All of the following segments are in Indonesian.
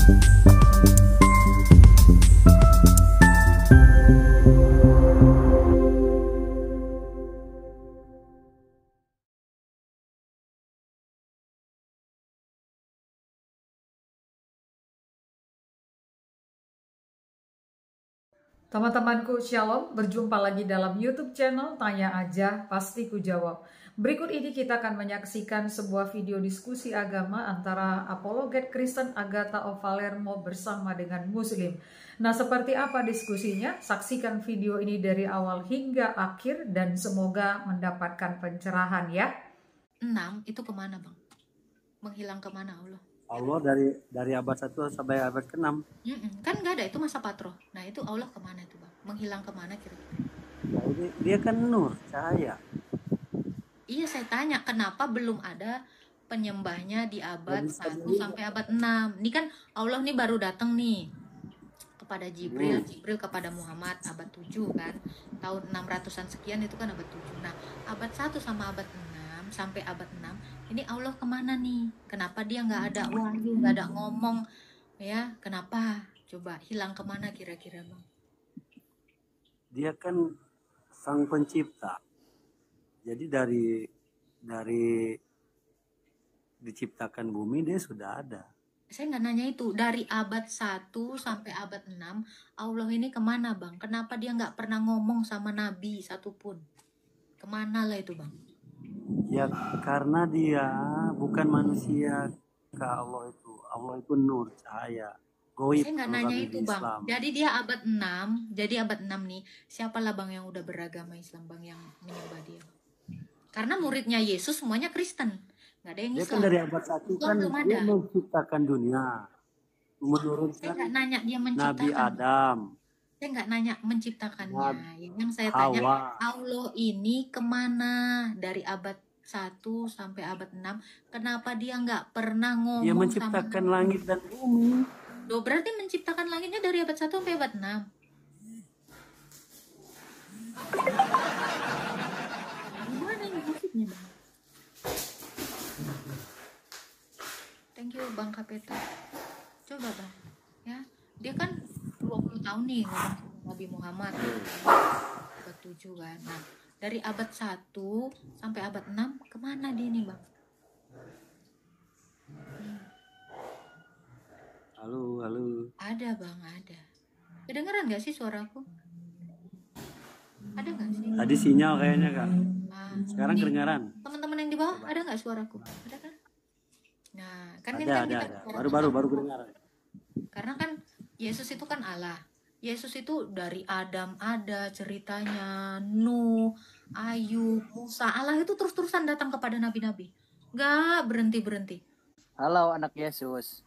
Teman-temanku, Shalom, berjumpa lagi dalam YouTube channel Tanya Aja, Pasti Ku Jawab. Berikut ini kita akan menyaksikan sebuah video diskusi agama antara apologet Kristen Agatha Ovalermo bersama dengan Muslim. Nah, seperti apa diskusinya? Saksikan video ini dari awal hingga akhir dan semoga mendapatkan pencerahan ya. 6 itu kemana bang? Menghilang kemana Allah? Allah dari abad 1 sampai abad ke-6. Kan nggak ada, itu masa patroh. Nah itu Allah kemana itu bang? Menghilang kemana kira-kira? Nah, dia kan nur, cahaya. Iya saya tanya, kenapa belum ada penyembahnya di abad 1 sampai abad 6? Ini kan Allah nih baru datang nih kepada Jibril kepada Muhammad abad 7 kan. Tahun 600-an sekian itu kan abad 7. Nah abad 1 sama abad 6 sampai abad 6 ini Allah kemana nih? Kenapa dia nggak ada wahyu, nggak ada ngomong ya? Kenapa? Coba hilang kemana kira-kira bang? Dia kan sang pencipta. Jadi dari diciptakan bumi dia sudah ada. Saya nggak nanya itu. Dari abad 1 sampai abad 6 Allah ini kemana bang? Kenapa dia nggak pernah ngomong sama nabi satupun? Kemana lah itu bang? Ya karena dia bukan manusia. Allah itu nur, cahaya. Goib. Saya nggak nanya itu bang. Jadi dia abad 6. Jadi abad 6 nih. Siapalah bang yang udah beragama Islam bang yang menyembah dia? Karena muridnya Yesus semuanya Kristen. Nggak ada yang Islam. Dia kan dari abad 1 kan dia menciptakan dunia. Menurut saya nggak nanya dia menciptakan. Nabi Adam. Saya nggak nanya menciptakannya. Yang saya tanya Allah ini kemana dari abad 1 sampai abad 6? Kenapa dia nggak pernah ngomong? Dia menciptakan langit dan bumi. Loh, berarti menciptakan langitnya dari abad 1 sampai abad 6. Gimana ini maksudnya bang? Thank you bang Kapeta. Coba bang ya, dia kan 20 tahun nih ngomong sama Nabi Muhammad abad 7 kan. Nah dari abad 1 sampai abad 6 kemana dia nih bang? Halo. Ada bang, ada. Kedengeran gak sih suaraku? Ada gak sih? Tadi sinyal kayaknya kak. Sekarang kedengaran. Teman-teman yang di bawah ada gak suaraku? Ada kan? Nah kan ada. Baru kedengaran. Karena kan Yesus itu kan Allah. Yesus itu dari Adam ada ceritanya, Nuh, Ayub, Musa. Allah itu terus-terusan datang kepada nabi-nabi. Gak berhenti-berhenti. Halo anak Yesus.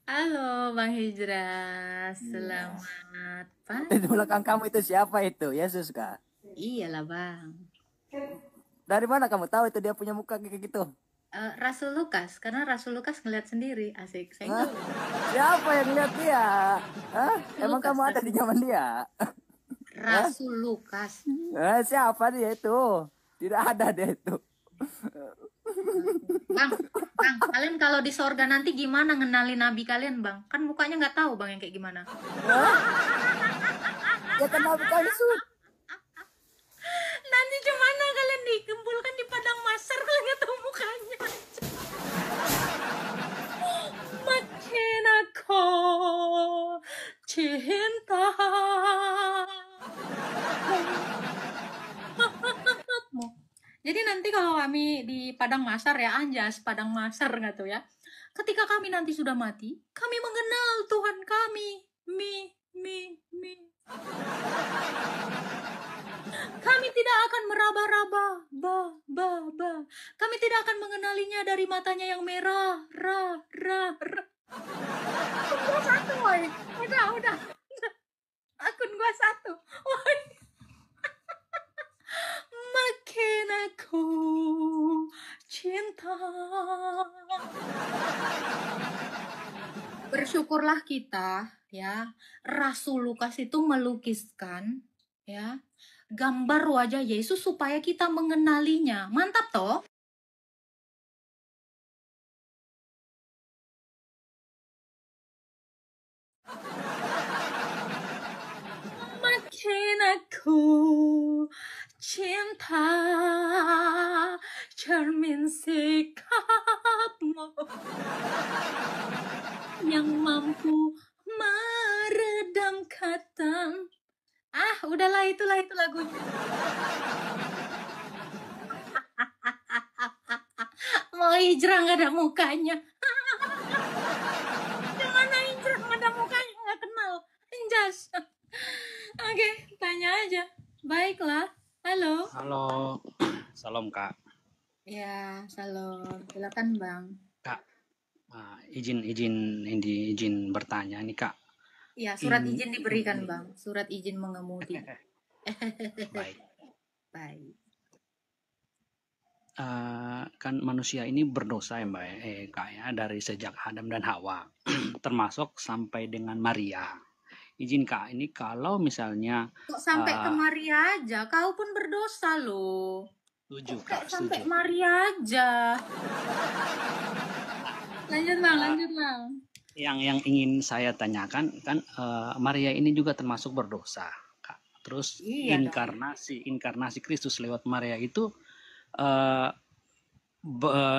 Halo Bang Hijrah, selamat pagi. Di belakang kamu itu siapa itu? Yesus kah? Iyalah Bang. Dari mana kamu tahu itu dia punya muka kayak gitu? Rasul Lukas, karena Rasul Lukas ngeliat sendiri, asik. Saya siapa yang lihat dia? Emang Lukas, kamu ada di zaman dia? Rasul Lukas. Siapa dia itu? Tidak ada dia itu. Bang, kalian kalau di sorga nanti gimana ngenalin nabi kalian bang? Kan mukanya nggak tahu bang yang kayak gimana. Ya kenal Yesus. Nanti gimana kalian dikumpulkan di padang mahsyar kalian nggak tahu mukanya. Makin aku cinta. Jadi nanti kalau kami di padang mahsyar ya, anjas padang mahsyar nggak tuh ya. Ketika kami nanti sudah mati, kami mengenal Tuhan kami. Mi. Kami tidak akan meraba-raba, ba. Kami tidak akan mengenalinya dari matanya yang merah, ra. Akun gua 1, woy. Udah. Akun gua 1, woy. Makin aku cinta. Bersyukurlah kita ya, Rasul Lukas itu melukiskan ya gambar wajah Yesus supaya kita mengenalinya. Mantap toh? aku cinta cermin sikapmu yang mampu meredam kata. Udahlah, itulah itu lagunya. Mau hijrah nggak ada mukanya. Gimana hijrah nggak ada mukanya, nggak kenal. Anjas. Oke, tanya aja. Baiklah. Halo. Halo, salam Kak. Ya, salam. Silakan Bang. Kak, izin bertanya nih Kak. Ya, surat izin diberikan Bang. Surat izin mengemudi. Baik. Baik. Kan manusia ini berdosa ya Mbak, Kak ya, dari sejak Adam dan Hawa, termasuk sampai dengan Maria. Izin Kak, ini kalau misalnya Kok sampai ke Maria aja? Kau pun berdosa loh. setuju Kak, Sampai setuju. Maria aja. Lanjut Bang. Yang ingin saya tanyakan kan Maria ini juga termasuk berdosa, Kak. Terus Iya inkarnasi Kristus lewat Maria itu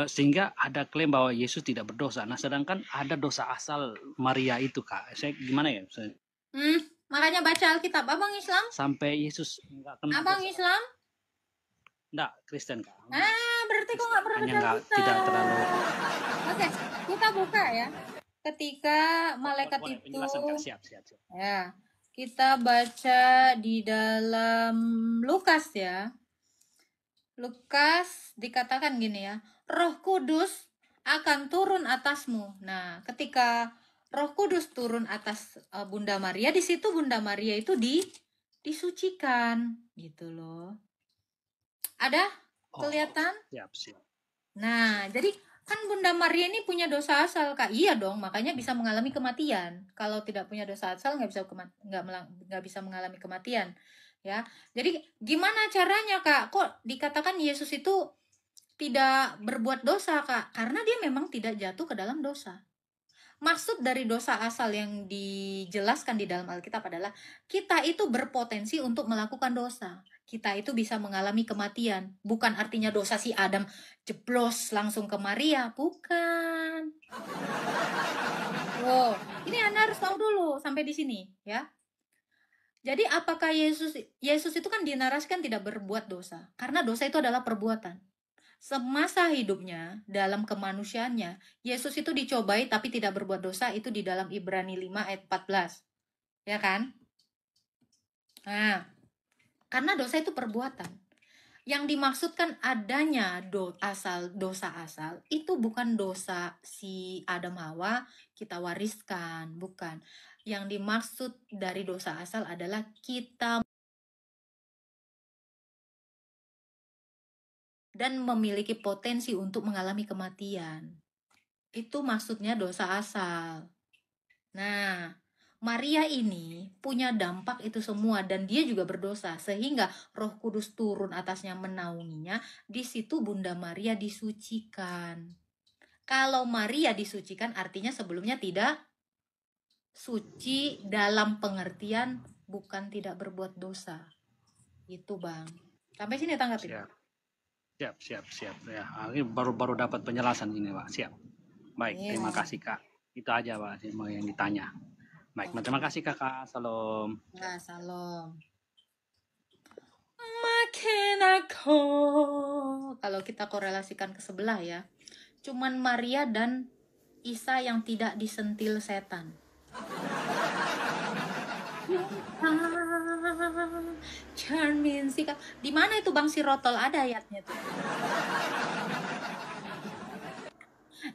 sehingga ada klaim bahwa Yesus tidak berdosa. Nah, sedangkan ada dosa asal Maria itu, Kak. Saya gimana ya? Makanya baca Alkitab. Abang Islam? Sampai Yesus enggak kena Abang dosa. Islam? Enggak, Kristen, Kak. Berarti kok nggak pernah Hanya baca Alkitab. tidak terlalu. Oke, kita buka ya. Ketika malaikat Boleh, itu penjelasan, Kak. Siap. ya, kita baca di dalam Lukas ya. Lukas dikatakan gini ya, Roh Kudus akan turun atasmu. Nah, ketika Roh Kudus turun atas Bunda Maria, di situ Bunda Maria itu disucikan gitu loh. Ada kelihatan? Siap. Nah, jadi kan Bunda Maria ini punya dosa asal, Kak. Iya dong, makanya bisa mengalami kematian. Kalau tidak punya dosa asal nggak bisa mengalami kematian, ya. Jadi gimana caranya, Kak? Kok dikatakan Yesus itu tidak berbuat dosa, Kak? Karena dia memang tidak jatuh ke dalam dosa. Maksud dari dosa asal yang dijelaskan di dalam Alkitab adalah kita itu berpotensi untuk melakukan dosa. Kita itu bisa mengalami kematian. Bukan artinya dosa si Adam jeblos langsung ke Maria. Bukan. Wow, ini Anda harus tahu dulu sampai di sini ya. Jadi apakah Yesus itu kan dinarasikan tidak berbuat dosa? Karena dosa itu adalah perbuatan. Semasa hidupnya, dalam kemanusiaannya, Yesus itu dicobai tapi tidak berbuat dosa, itu di dalam Ibrani 5 ayat 14. Ya kan? Nah, karena dosa itu perbuatan. Yang dimaksudkan adanya dosa asal, itu bukan dosa si Adam Hawa kita wariskan, bukan. Yang dimaksud dari dosa asal adalah kita dan memiliki potensi untuk mengalami kematian. Itu maksudnya dosa asal. Nah, Maria ini punya dampak itu semua dan dia juga berdosa sehingga Roh Kudus turun atasnya menaunginya. Di situ Bunda Maria disucikan. Kalau Maria disucikan artinya sebelumnya tidak suci dalam pengertian bukan tidak berbuat dosa. Itu Bang. Sampai sini tanggapin. Siap. Ya, ini baru dapat penjelasan ini, Pak. Siap. Baik, terima kasih, Kak. Itu aja, Pak, yang ditanya. Baik, terima kasih, Kakak. Salam. Ya, salam. Makin aku. Kalau kita korelasikan ke sebelah ya. Cuman Maria dan Isa yang tidak disentil setan. Cermin sikap. Di mana itu Bang Sirotol ada ayatnya tuh?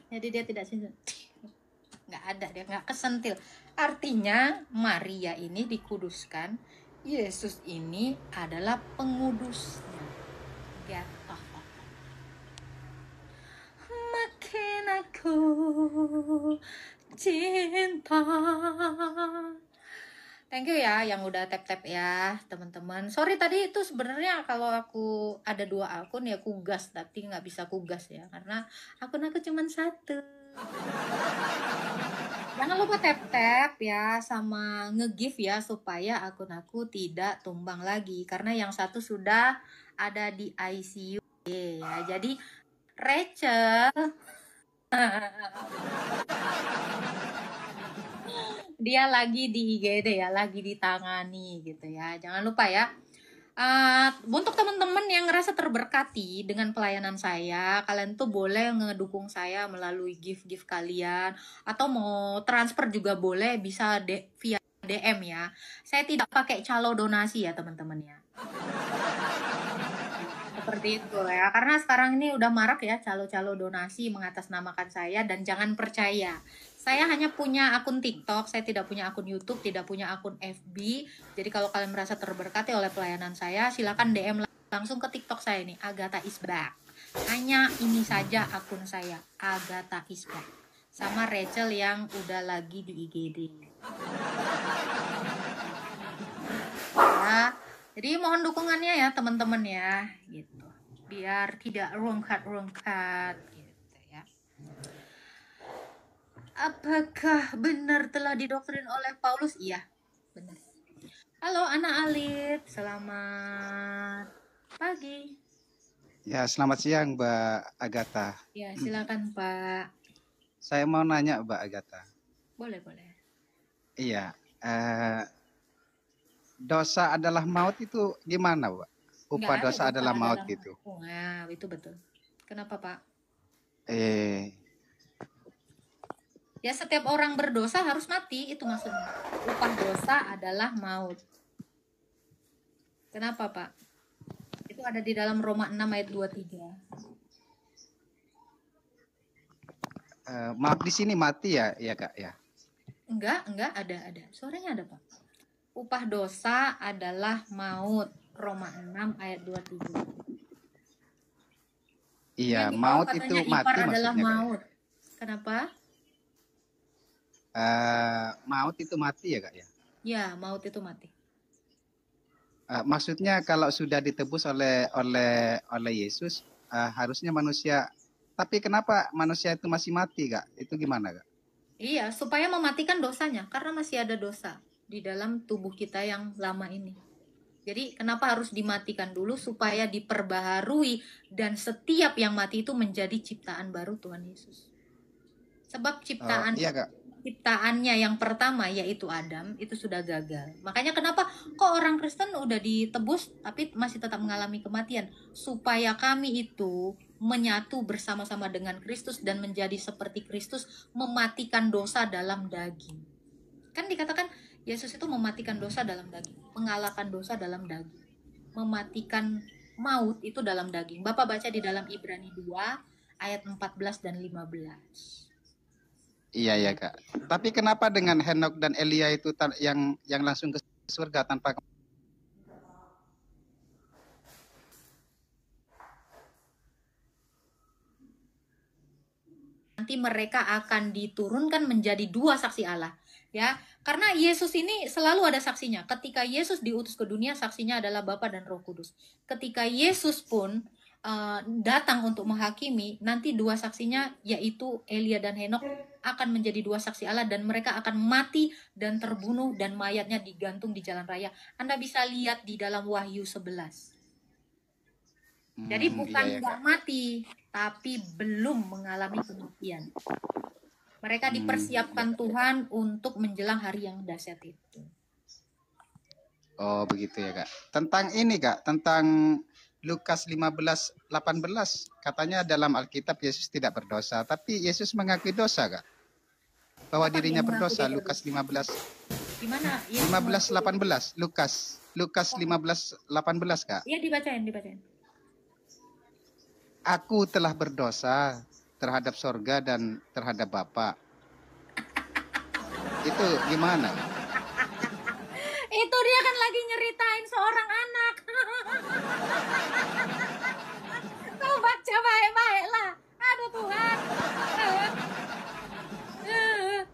Jadi dia tidak sentil. Nggak ada, dia nggak kesentil. Artinya Maria ini dikuduskan. Yesus ini adalah pengudusnya. Ya. Makin aku cinta. Thank you ya yang udah tap-tap ya teman-teman. Sorry tadi itu sebenarnya kalau aku ada 2 akun ya aku gas, tapi nggak bisa aku gas ya karena akun aku cuma 1. Jangan lupa tap-tap ya sama nge-give ya supaya akun aku tidak tumbang lagi karena yang satu sudah ada di ICU ya. Jadi Rachel dia lagi di IGD ya, lagi ditangani gitu ya. Jangan lupa ya. Untuk teman-teman yang ngerasa terberkati dengan pelayanan saya, kalian tuh boleh ngedukung saya melalui gift-gift kalian atau mau transfer juga boleh, bisa via DM ya. Saya tidak pakai calo donasi ya teman-teman ya. Seperti itu ya, karena sekarang ini udah marak ya calo-calo donasi mengatasnamakan saya dan jangan percaya. Saya hanya punya akun TikTok, saya tidak punya akun YouTube, tidak punya akun FB. Jadi kalau kalian merasa terberkati oleh pelayanan saya, silakan DM langsung ke TikTok saya nih, Agatha is back. Hanya ini saja akun saya, Agatha is back. Sama Rachel yang udah lagi di IGD. Ya, jadi mohon dukungannya ya teman-teman ya, gitu. Biar tidak rungkat-rungkat gitu ya. Apakah benar telah didoktrin oleh Paulus? Iya, benar. Halo Ana Alif, selamat pagi. Ya, selamat siang Mbak Agatha. Ya, silakan Pak. Saya mau nanya Mbak Agatha. Boleh. Iya, dosa adalah maut itu gimana, Mbak? Upah dosa adalah maut gitu. Nah, itu betul. Kenapa Pak? Ya setiap orang berdosa harus mati, itu maksudnya. Upah dosa adalah maut. Kenapa Pak? Itu ada di dalam Roma 6 ayat 23. Maaf di sini mati ya Kak ya? Enggak, ada. Suaranya ada Pak. Upah dosa adalah maut. Roma 6 ayat 23. Iya, maut itu mati adalah maksudnya. Maut. Kenapa? Maut itu mati ya Kak ya? Ya, maut itu mati. Maksudnya kalau sudah ditebus oleh Yesus, harusnya manusia. Tapi kenapa manusia itu masih mati Kak? Itu gimana Kak? Iya, supaya mematikan dosanya, karena masih ada dosa di dalam tubuh kita yang lama ini. Jadi kenapa harus dimatikan dulu supaya diperbaharui dan setiap yang mati itu menjadi ciptaan baru Tuhan Yesus. Sebab ciptaannya yang pertama yaitu Adam itu sudah gagal. Makanya kenapa kok orang Kristen udah ditebus tapi masih tetap mengalami kematian? Supaya kami itu menyatu bersama-sama dengan Kristus dan menjadi seperti Kristus, mematikan dosa dalam daging. Kan dikatakan Yesus itu mematikan dosa dalam daging, mengalahkan dosa dalam daging, mematikan maut itu dalam daging. Bapak baca di dalam Ibrani 2 ayat 14 dan 15. Iya Kak. Tapi kenapa dengan Henok dan Elia itu yang langsung ke surga tanpa nanti mereka akan diturunkan menjadi dua saksi Allah. Ya, karena Yesus ini selalu ada saksinya. Ketika Yesus diutus ke dunia, saksinya adalah Bapa dan Roh Kudus. Ketika Yesus pun datang untuk menghakimi, nanti dua saksinya yaitu Elia dan Henok akan menjadi dua saksi Allah dan mereka akan mati dan terbunuh dan mayatnya digantung di jalan raya. Anda bisa lihat di dalam Wahyu 11. Jadi bukan nggak mati, tapi belum mengalami kematian. Mereka dipersiapkan Tuhan untuk menjelang hari yang dahsyat itu. Oh begitu ya Kak. Tentang ini Kak, tentang Lukas 15:18 katanya dalam Alkitab Yesus tidak berdosa, tapi Yesus mengakui dosa Kak. Bahwa dirinya berdosa. Lukas 15. Gimana? 15:18 Lukas 15:18 Kak. Iya dibacain. Aku telah berdosa terhadap sorga dan terhadap Bapa. Itu gimana? Itu dia kan lagi nyeritain seorang anak. Kau baca baik-baik lah. Aduh Tuhan.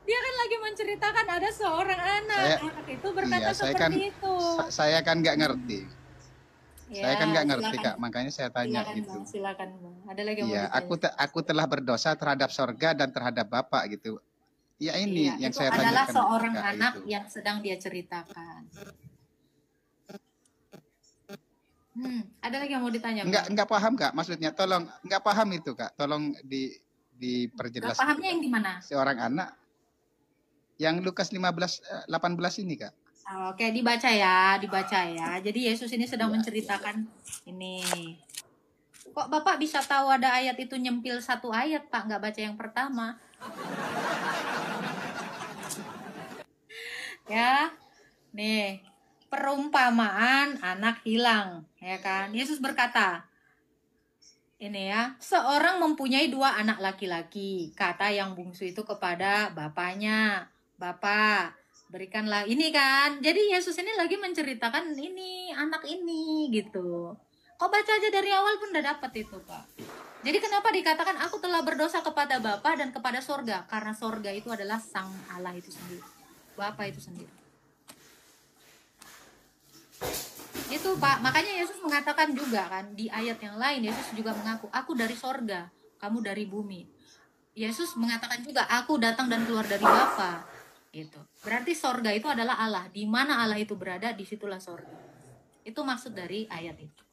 Dia kan lagi menceritakan ada seorang anak. Anak itu berkata seperti itu. Saya kan nggak ngerti. Saya kan nggak ngerti Kak, makanya saya tanya gitu. Silakan Bang. Ada lagi yang mau ditanya? Aku telah berdosa terhadap sorga dan terhadap Bapa gitu. Ya ini Iya, yang itu saya adalah tanyakan seorang Kak, anak itu. yang sedang dia ceritakan. Ada lagi yang mau ditanya, Bang? Enggak paham Kak, maksudnya tolong enggak paham itu Kak. Tolong Gak diperjelas gitu pahamnya Kak. yang di mana? Seorang anak yang Lukas 18 ini Kak. Oke, dibaca ya. Jadi Yesus ini sedang Ya, menceritakan ini. Kok Bapak bisa tahu ada ayat itu nyempil satu ayat, Pak? Nggak baca yang pertama. Ya, nih. Perumpamaan anak hilang, ya kan? Yesus berkata, ini ya, seorang mempunyai 2 anak laki-laki. Kata yang bungsu itu kepada bapaknya, Bapak, berikanlah ini kan. Jadi Yesus ini lagi menceritakan ini, anak ini gitu. Kok baca aja dari awal pun udah dapat itu, Pak. Jadi kenapa dikatakan aku telah berdosa kepada Bapa dan kepada sorga? Karena sorga itu adalah sang Allah itu sendiri. Bapa itu sendiri. Itu Pak, makanya Yesus mengatakan juga kan di ayat yang lain, Yesus juga mengaku, aku dari sorga, kamu dari bumi. Yesus mengatakan juga, aku datang dan keluar dari Bapa. Gitu. Berarti sorga itu adalah Allah. Di mana Allah itu berada, disitulah sorga. Itu maksud dari ayat itu.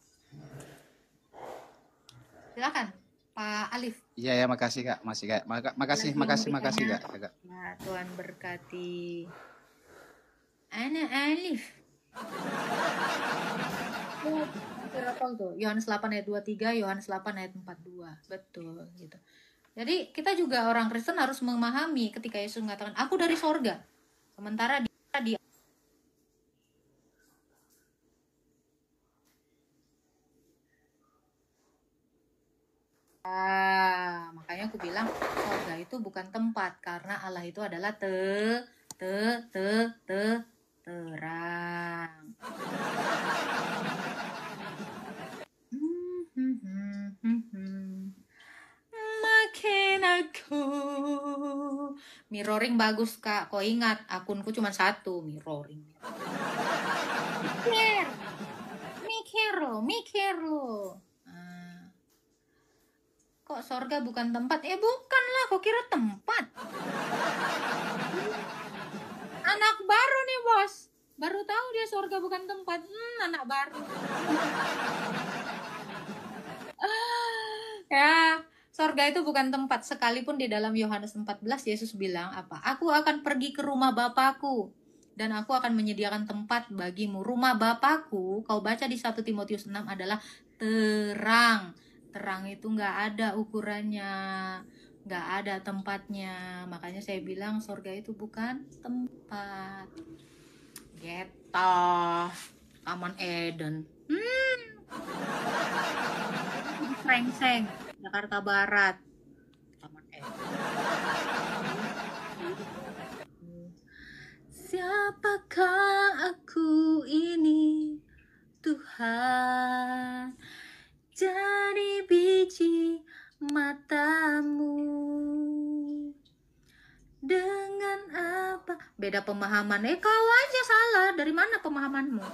Silakan Pak Alif. Iya ya, makasih Kak, makasih Kak. Ya, Tuhan berkati. Anak Alif. Tuh, Yohanes 8 ayat 23, Yohanes 8 ayat 42. Betul gitu. Jadi kita juga orang Kristen harus memahami ketika Yesus mengatakan aku dari sorga. Sementara dia di makanya aku bilang sorga itu bukan tempat karena Allah itu adalah terang. Makin aku mirroring bagus Kak. Kok ingat akunku cuma 1 mirroring. Mikir lo. Kok sorga bukan tempat? Bukan lah, kok kira tempat. Anak baru nih bos, baru tahu dia sorga bukan tempat. Anak baru. Ya, sorga itu bukan tempat. Sekalipun di dalam Yohanes 14 Yesus bilang apa? Aku akan pergi ke rumah Bapakku dan aku akan menyediakan tempat bagimu. Rumah Bapakku, kau baca di 1 Timotius 6 adalah terang. Terang itu nggak ada ukurannya, nggak ada tempatnya. Makanya saya bilang sorga itu bukan tempat. Gitu. Taman Eden. Serengseng, Jakarta Barat. Taman Eden. Siapakah aku ini, Tuhan? Jadi biji matamu. Dengan apa? Beda pemahaman. Kau aja salah. Dari mana pemahamanmu?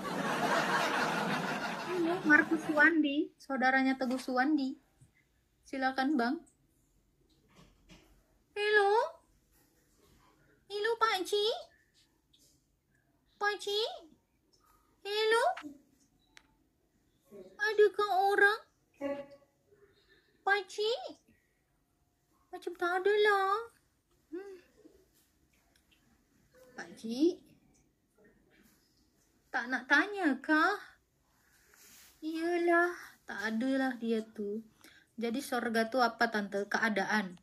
Markus Suwandi, saudaranya Teguh Suwandi. Silakan Bang. Halo? Halo Pak Ci? Pak Ci? Halo? Adakah orang? Pakcik? Macam tak ada lah. Pakcik? Tak nak tanya kah? Iyalah, tak ada lah dia tu. Jadi sorga tu apa tante? Keadaan.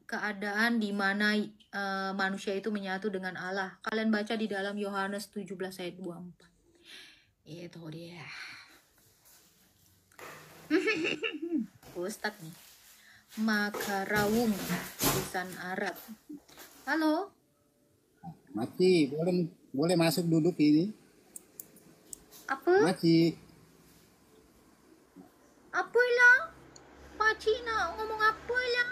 Keadaan di mana manusia itu menyatu dengan Allah. Kalian baca di dalam Yohanes 17 ayat 24. Itu dia. Ustadz nih. Makarawung tulisan Arab. Halo. Maci, boleh masuk duduk ini? Apa? Maci. Apa lah? Paci nak ngomong apa lah?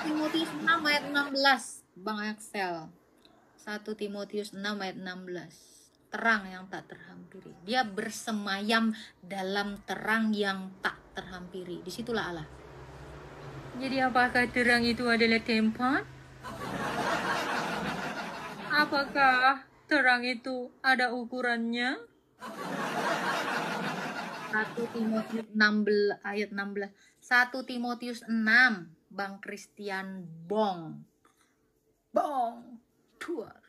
Timotius 6 ayat 16. Bang Axel. 1 Timotius 6 ayat 16. Terang yang tak terhampiri. Dia bersemayam dalam terang yang tak terhampiri. Disitulah Allah. Jadi apakah terang itu adalah tempat? Apakah terang itu ada ukurannya? 1 Timotius 16 ayat 16. 1 Timotius 6. Bang Christian Bong. Bong. Tuar.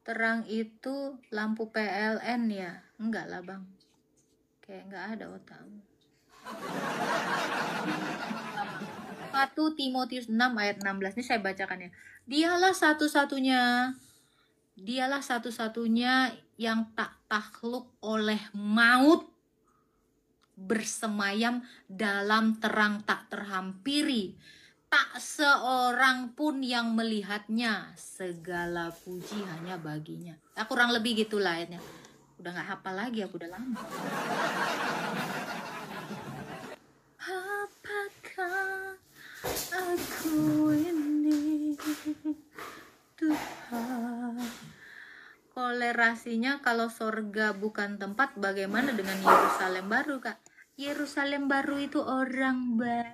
Terang itu lampu PLN ya? Enggak lah bang. Kayak enggak ada otakmu. 1 Timotius 6 ayat 16. Ini saya bacakan ya. Dialah satu-satunya yang tak takluk oleh maut, bersemayam dalam terang tak terhampiri. Tak seorang pun yang melihatnya, segala puji hanya baginya. Kurang lebih gitulah ayatnya. Udah gak hafal lagi, aku udah lama. Apakah aku ini Tuhan? Kolerasinya kalau sorga bukan tempat, bagaimana dengan Yerusalem baru, Kak? Yerusalem baru itu orang baru.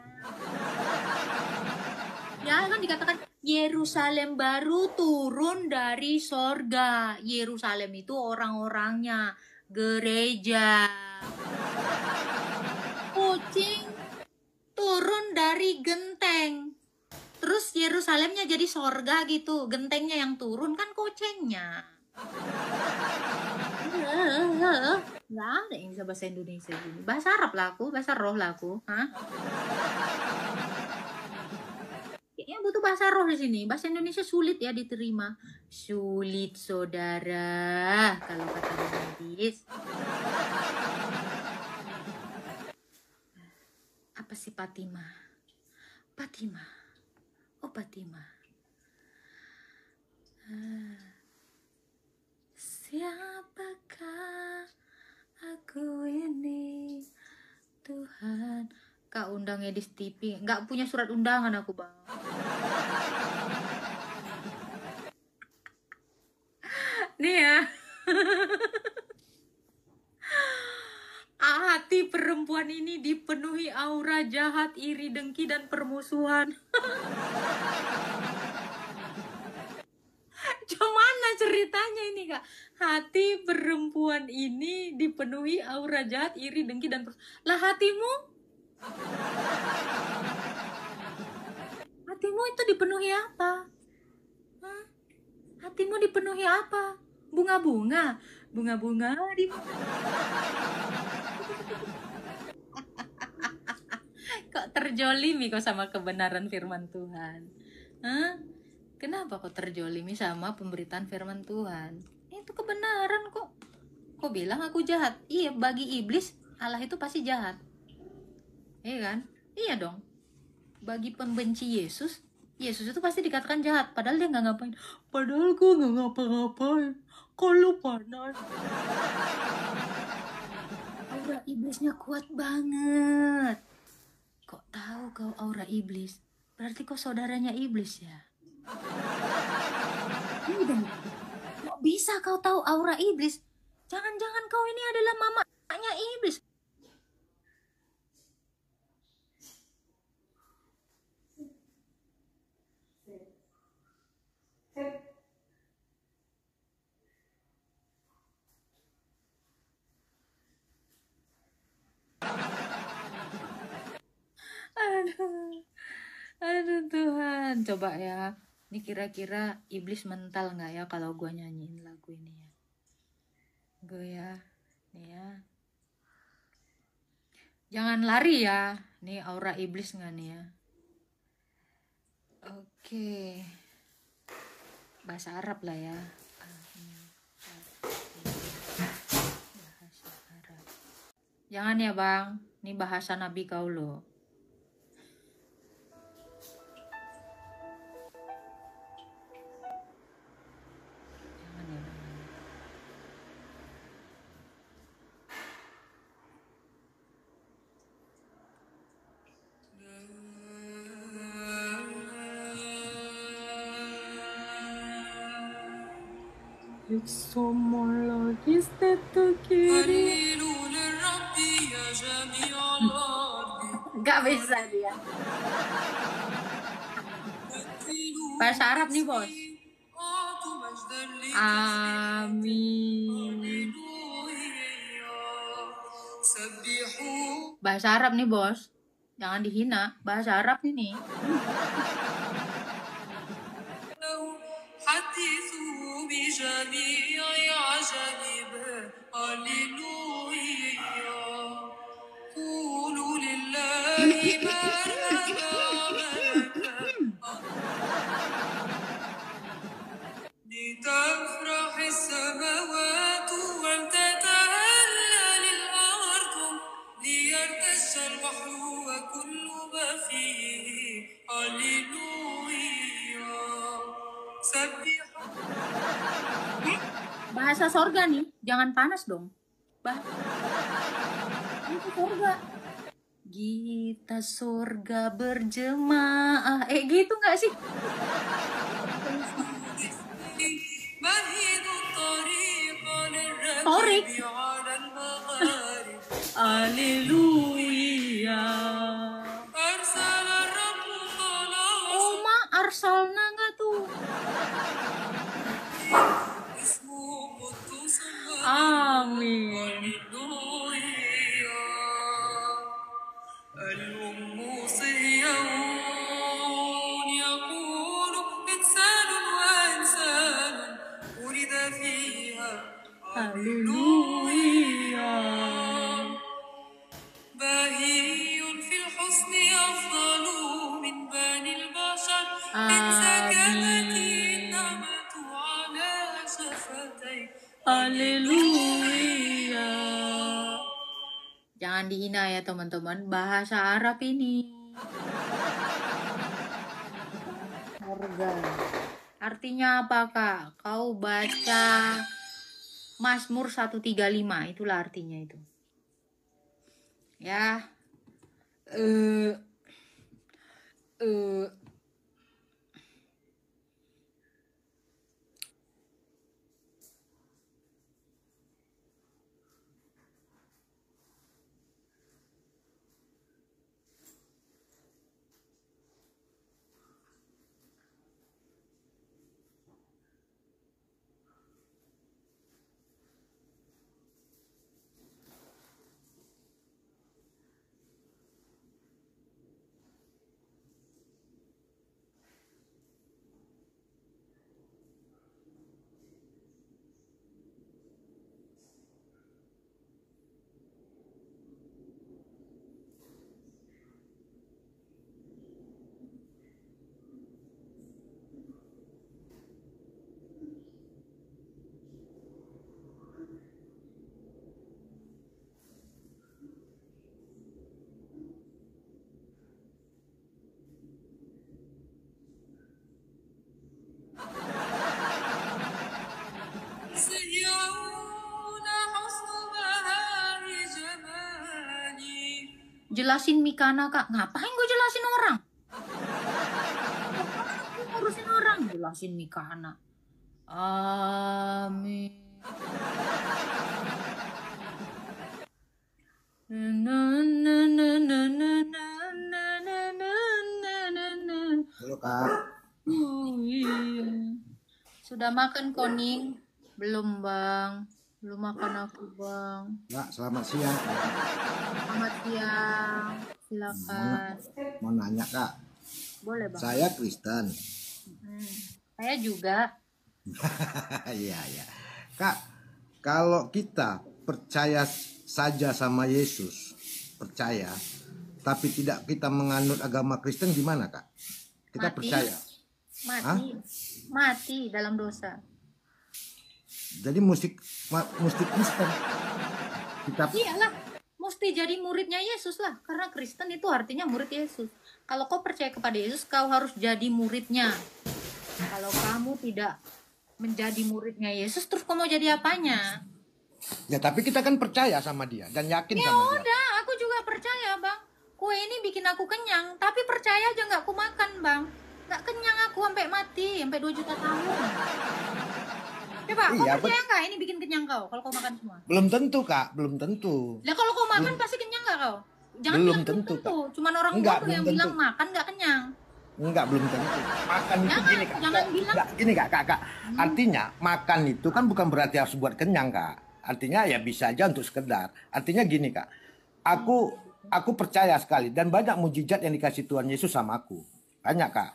Ya kan dikatakan Yerusalem baru turun dari sorga. Yerusalem itu orang-orangnya, gereja. Kucing turun dari genteng. Terus Yerusalemnya jadi sorga gitu. Gentengnya yang turun kan kucingnya. Nggak ada yang bisa bahasa Indonesia gini. Bahasa Arab lah aku, bahasa roh lah aku. Hah? Kayaknya butuh bahasa roh di sini. Bahasa Indonesia sulit ya diterima. Sulit saudara, kalau kata hadis. Apa sih Fatima? Fatima. Oh Fatima. Siapakah aku ini Tuhan? Kak undang Edis TV. Nggak punya surat undangan aku bang. Nih ya. Hati perempuan ini dipenuhi aura jahat, iri, dengki, dan permusuhan. Gimana ceritanya ini kak? Hati perempuan ini dipenuhi aura jahat, iri, dengki, dan permusuhan. Lah hatimu? Hatimu itu dipenuhi apa? Hah? Hatimu dipenuhi apa? Bunga-bunga? Bunga-bunga di... Kok terjolimi kok sama kebenaran firman Tuhan? Hah? Kenapa kok terjolimi sama pemberitaan firman Tuhan? Itu kebenaran kok. Kok bilang aku jahat? Iya, bagi iblis Allah itu pasti jahat. Iya kan? Iya dong. Bagi pembenci Yesus, Yesus itu pasti dikatakan jahat. Padahal dia nggak ngapain. Padahal gue nggak ngapa-ngapain. Kalau panas. Aura iblisnya kuat banget. Kok tahu kau aura iblis? Berarti kau saudaranya iblis ya? Kok bisa kau tahu aura iblis? Jangan-jangan kau ini adalah mamanya iblis. Aduh Tuhan, coba ya. Ini kira-kira iblis mental nggak ya kalau gue nyanyiin lagu ini ya? Gue ya, nih ya. Jangan lari ya. Nih aura iblis nggak nih ya? Oke. Bahasa Arab lah ya. Bahasa Arab. Jangan ya bang, ini bahasa Nabi kau loh. Gak bisa dia. Bahasa Arab nih bos. Amin. Bahasa Arab nih bos. Jangan dihina. Bahasa Arab ini. لتفرح السماوات ولتتهلل الأرض ليرتج البحر وكل ما فيه هللويا سبحوا. Bahasa sorga nih. Jangan panas dong. Bahasa sorga. Kita surga berjemaah. Gitu nggak sih? Torik. Haleluya. Oma arsalna nggak tuh? Amin. Haleluya. باهي في الحسن أفضل من بني البشر من سكنة النعمة على شفتي. Haleluya. Jangan dihina ya teman-teman. Bahasa Arab ini. Sorga. Artinya apa kak? Kau baca Mazmur 135, itulah artinya itu. Ya. Jelasin Mikana kak. Ngapain gue jelasin orang? Ngurusin orang. Jelasin Mikana. Amin. Halo kak. Iya. Sudah makan koning? Belum bang. Belum makan aku bang. Kak, selamat siang. Selamat siang. Silakan. Mau nanya kak. Boleh bang. Saya Kristen. Saya juga. Iya iya. Kak, kalau kita percaya saja sama Yesus, percaya, tapi tidak kita menganut agama Kristen, gimana kak? Kita Mati. percaya. Mati. Hah? Mati dalam dosa. Jadi mesti Kristen. Kita Iyalah, mesti jadi muridnya Yesus lah. Karena Kristen itu artinya murid Yesus. Kalau kau percaya kepada Yesus, kau harus jadi muridnya. Kalau kamu tidak menjadi muridnya Yesus, terus kau mau jadi apanya? ya tapi kita kan percaya sama dia dan yakin Ya sama dia. udah, aku juga percaya bang. Kue ini bikin aku kenyang, tapi percaya aja nggak aku makan bang. Nggak kenyang aku sampai mati, sampai 2 juta tahun. Coba, kau Iya, percaya nggak ini bikin kenyang kau kalau kau makan semua? belum tentu kak, belum tentu. Lah kalau kau makan pasti kenyang nggak kau? Jangan Belum bilang tentu, belum tentu. Cuman orang Enggak, bodoh belum yang tentu. bilang makan nggak kenyang. Enggak, belum tentu. Makan itu Jangan, gini kak. jangan bilang. Enggak, gini kak. Artinya makan itu kan bukan berarti harus buat kenyang kak. Artinya ya bisa aja untuk sekedar. Artinya gini kak. Aku percaya sekali dan banyak mujizat yang dikasih Tuhan Yesus sama aku. Banyak kak.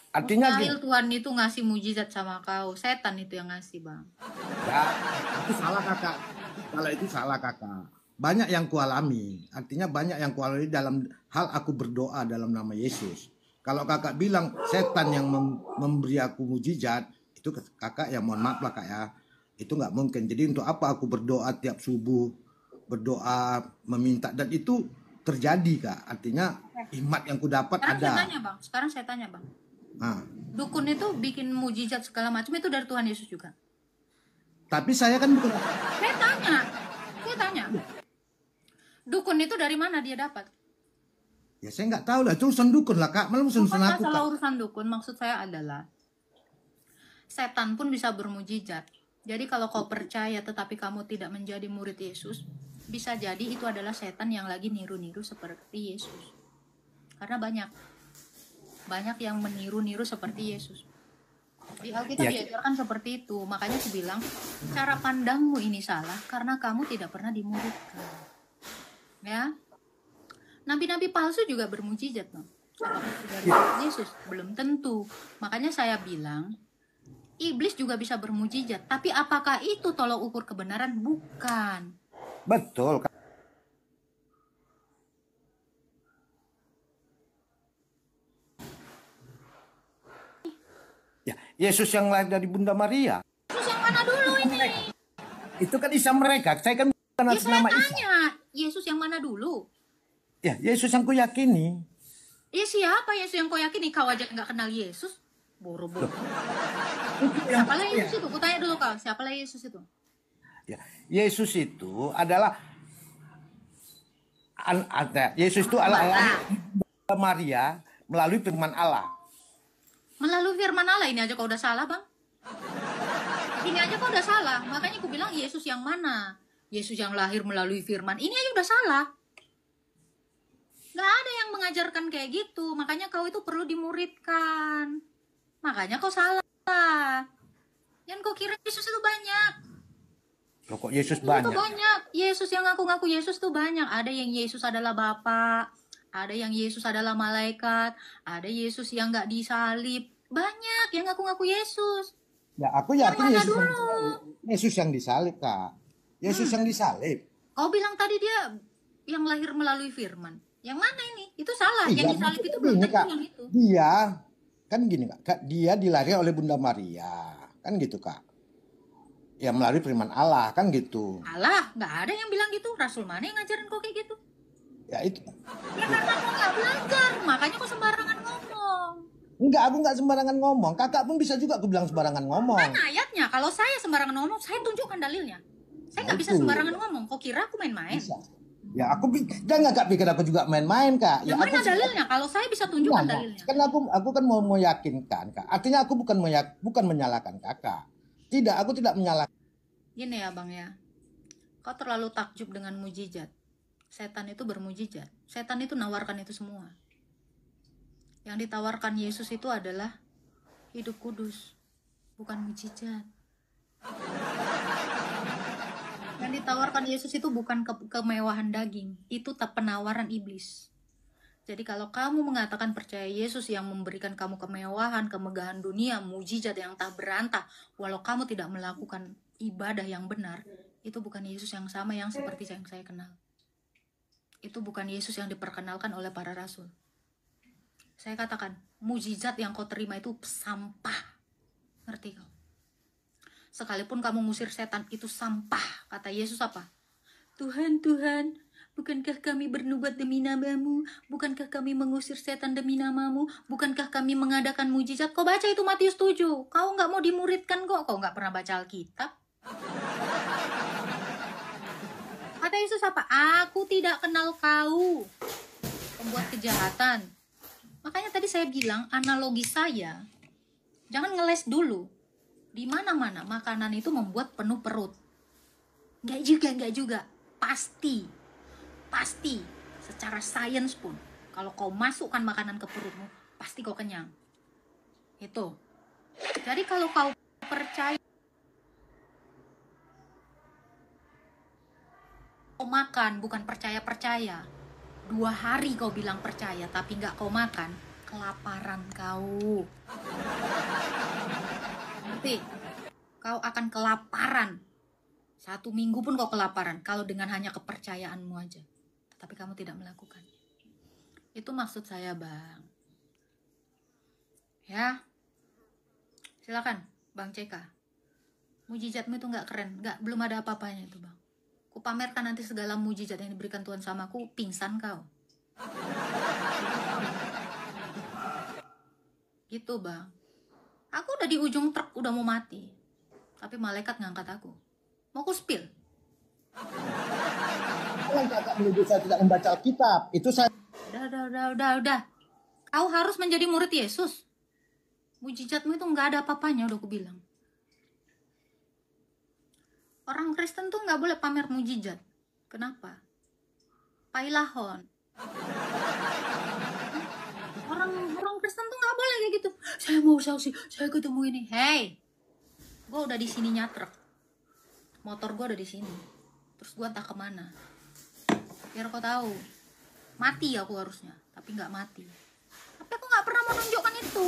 Artinya Mustahil gini. Tuhan itu ngasih mujizat sama kau. Setan itu yang ngasih, Bang. Ya, itu salah kakak. Kalau itu salah kakak. Banyak yang kualami. Artinya banyak yang kualami dalam hal aku berdoa dalam nama Yesus. Kalau kakak bilang setan yang memberi aku mujizat, itu kakak ya mohon maaf lah kak ya. Itu nggak mungkin. Jadi untuk apa aku berdoa tiap subuh, berdoa meminta, dan itu terjadi kak. Artinya hikmat yang ku dapat ada. Sekarang saya tanya, Bang. Nah, Dukun itu bikin mujizat segala macam itu dari Tuhan Yesus juga. tapi saya kan bukan. Saya tanya. Dukun itu dari mana dia dapat? Ya saya nggak tahu lah. Itu urusan dukun lah kak. Malah urusan Bukan aku masalah kak. urusan dukun, maksud saya adalah setan pun bisa bermujizat. Jadi kalau kau percaya tetapi kamu tidak menjadi murid Yesus, bisa jadi itu adalah setan yang lagi niru-niru seperti Yesus. Karena banyak yang meniru-niru seperti Yesus. Di Alkitab Ya. diajarkan seperti itu. Makanya aku bilang, cara pandangmu ini salah karena kamu tidak pernah dimuridkan. Ya. Nabi-nabi palsu juga bermujizat, no? Apakah itu dari Yesus? Belum tentu. Makanya saya bilang, iblis juga bisa bermujizat. Tapi apakah itu tolok ukur kebenaran? Bukan. Betul kak. Ya, Yesus yang lahir dari Bunda Maria. Terus yang mana dulu ini? Itu kan Isa mereka. Saya kan bukan Ya atas saya nama Isa. tanya, Yesus yang mana dulu? Ya, Yesus yang ku yakini. Ya siapa Yesus yang kau yakini? Kau aja nggak kenal Yesus? Boro-boro. Yang Siapalah Yesus itu? Kutanya dulu kau, siapalah Yesus itu? Ya, Yesus itu adalah Yesus itu adalah Bunda Maria melalui firman Allah. Melalui firman Allah ini aja kau udah salah, Bang. Ini aja kau udah salah. Makanya aku bilang Yesus yang mana? Yesus yang lahir melalui firman. Ini aja udah salah. Gak ada yang mengajarkan kayak gitu. Makanya kau itu perlu dimuridkan. Makanya kau salah. Yang kau kira Yesus itu banyak. Loh, kok Yesus Itu banyak? banyak. Yesus yang ngaku-ngaku Yesus tuh banyak. Ada yang Yesus adalah Bapa. Ada yang Yesus adalah malaikat. Ada Yesus yang gak disalib. Banyak yang ngaku-ngaku Yesus. Ya, aku yakin mana Yesus yang dulu? disalib. Yesus yang disalib, Kak. Yesus yang disalib. Kau bilang tadi dia yang lahir melalui firman. Yang mana ini? Itu salah. Iya, Yang disalib itu belum gini, tentu Kak. yang itu. Dia kan gini, Kak. Dia dilahirkan oleh Bunda Maria. Kan gitu, Kak. Ya melalui firman Allah, kan gitu. Alah, nggak ada yang bilang gitu. Rasul mana yang ngajarin kau kayak gitu? Ya itu. Ya karena kau nggak belajar. Makanya kau sembarangan ngomong. Enggak, aku enggak sembarangan ngomong. Kakak pun bisa juga aku bilang sembarangan ngomong. Mana ayatnya? Kalau saya sembarangan ngomong, saya tunjukkan dalilnya. Saya nggak bisa Itu. sembarangan ngomong. Kau kira aku main-main? Bisa. Ya aku jangan Kak pikir aku juga main-main, Kak. Ya Yang mana aku dalilnya? Kalau saya bisa tunjukkan Nah, dalilnya. kan aku kan mau meyakinkan, Kak. Artinya aku bukan menyalahkan Kakak. Tidak, aku tidak menyalahkan. Gini ya Bang ya, kau terlalu takjub dengan mujizat. Setan itu bermujizat. Setan itu nawarkan itu semua. Yang ditawarkan Yesus itu adalah hidup kudus, bukan mujizat. Yang ditawarkan Yesus itu bukan kemewahan daging, itu penawaran iblis. Jadi kalau kamu mengatakan percaya Yesus yang memberikan kamu kemewahan, kemegahan dunia, mujizat yang tak berantah, walau kamu tidak melakukan ibadah yang benar, itu bukan Yesus yang sama yang seperti yang saya kenal. Itu bukan Yesus yang diperkenalkan oleh para rasul. Saya katakan, mujizat yang kau terima itu sampah. Ngerti kau? Sekalipun kamu ngusir setan, itu sampah. Kata Yesus apa? Tuhan, Tuhan, bukankah kami bernubuat demi namamu? Bukankah kami mengusir setan demi namamu? Bukankah kami mengadakan mujizat? Kau baca itu Matius 7. Kau nggak mau dimuridkan kok. Kau nggak pernah baca Alkitab. Kata Yesus apa? Aku tidak kenal kau, pembuat kejahatan. Makanya tadi saya bilang analogi saya, jangan ngeles dulu. Di mana-mana makanan itu membuat penuh perut. Enggak juga. Pasti. Secara sains pun, kalau kau masukkan makanan ke perutmu, pasti kau kenyang. Itu. Jadi kalau kau percaya, kau makan, bukan percaya-percaya. 2 hari kau bilang percaya, tapi nggak kau makan, kelaparan kau. Ngerti? Kau akan kelaparan. 1 minggu pun kau kelaparan, kalau dengan hanya kepercayaanmu aja. Tapi kamu tidak melakukannya. Itu maksud saya, Bang. Ya. Silakan, Bang CK. Mujizatmu itu nggak keren, belum ada apa-apanya itu, Bang. Ku pamerkan nanti segala mujizat yang diberikan Tuhan sama aku, pingsan kau. Gitu, Bang. Aku udah di ujung truk, udah mau mati. Tapi malaikat ngangkat aku. Mau ku spill. Kakak menuduh saya tidak membaca Alkitab. Itu saya. Udah. Kau harus menjadi murid Yesus. Mujizatmu itu nggak ada apa-apanya, udah aku bilang. Orang Kristen tuh nggak boleh pamer mujizat. Kenapa? Pailahon. Orang Kristen tuh nggak boleh kayak gitu. Saya mau saksi, saya ketemu ini. Hey, gue udah di sini nyatrek. Motor gue udah di sini. Terus gue entah kemana. Biar kau tahu, mati aku harusnya, tapi nggak mati. Tapi aku nggak pernah menunjukkan itu.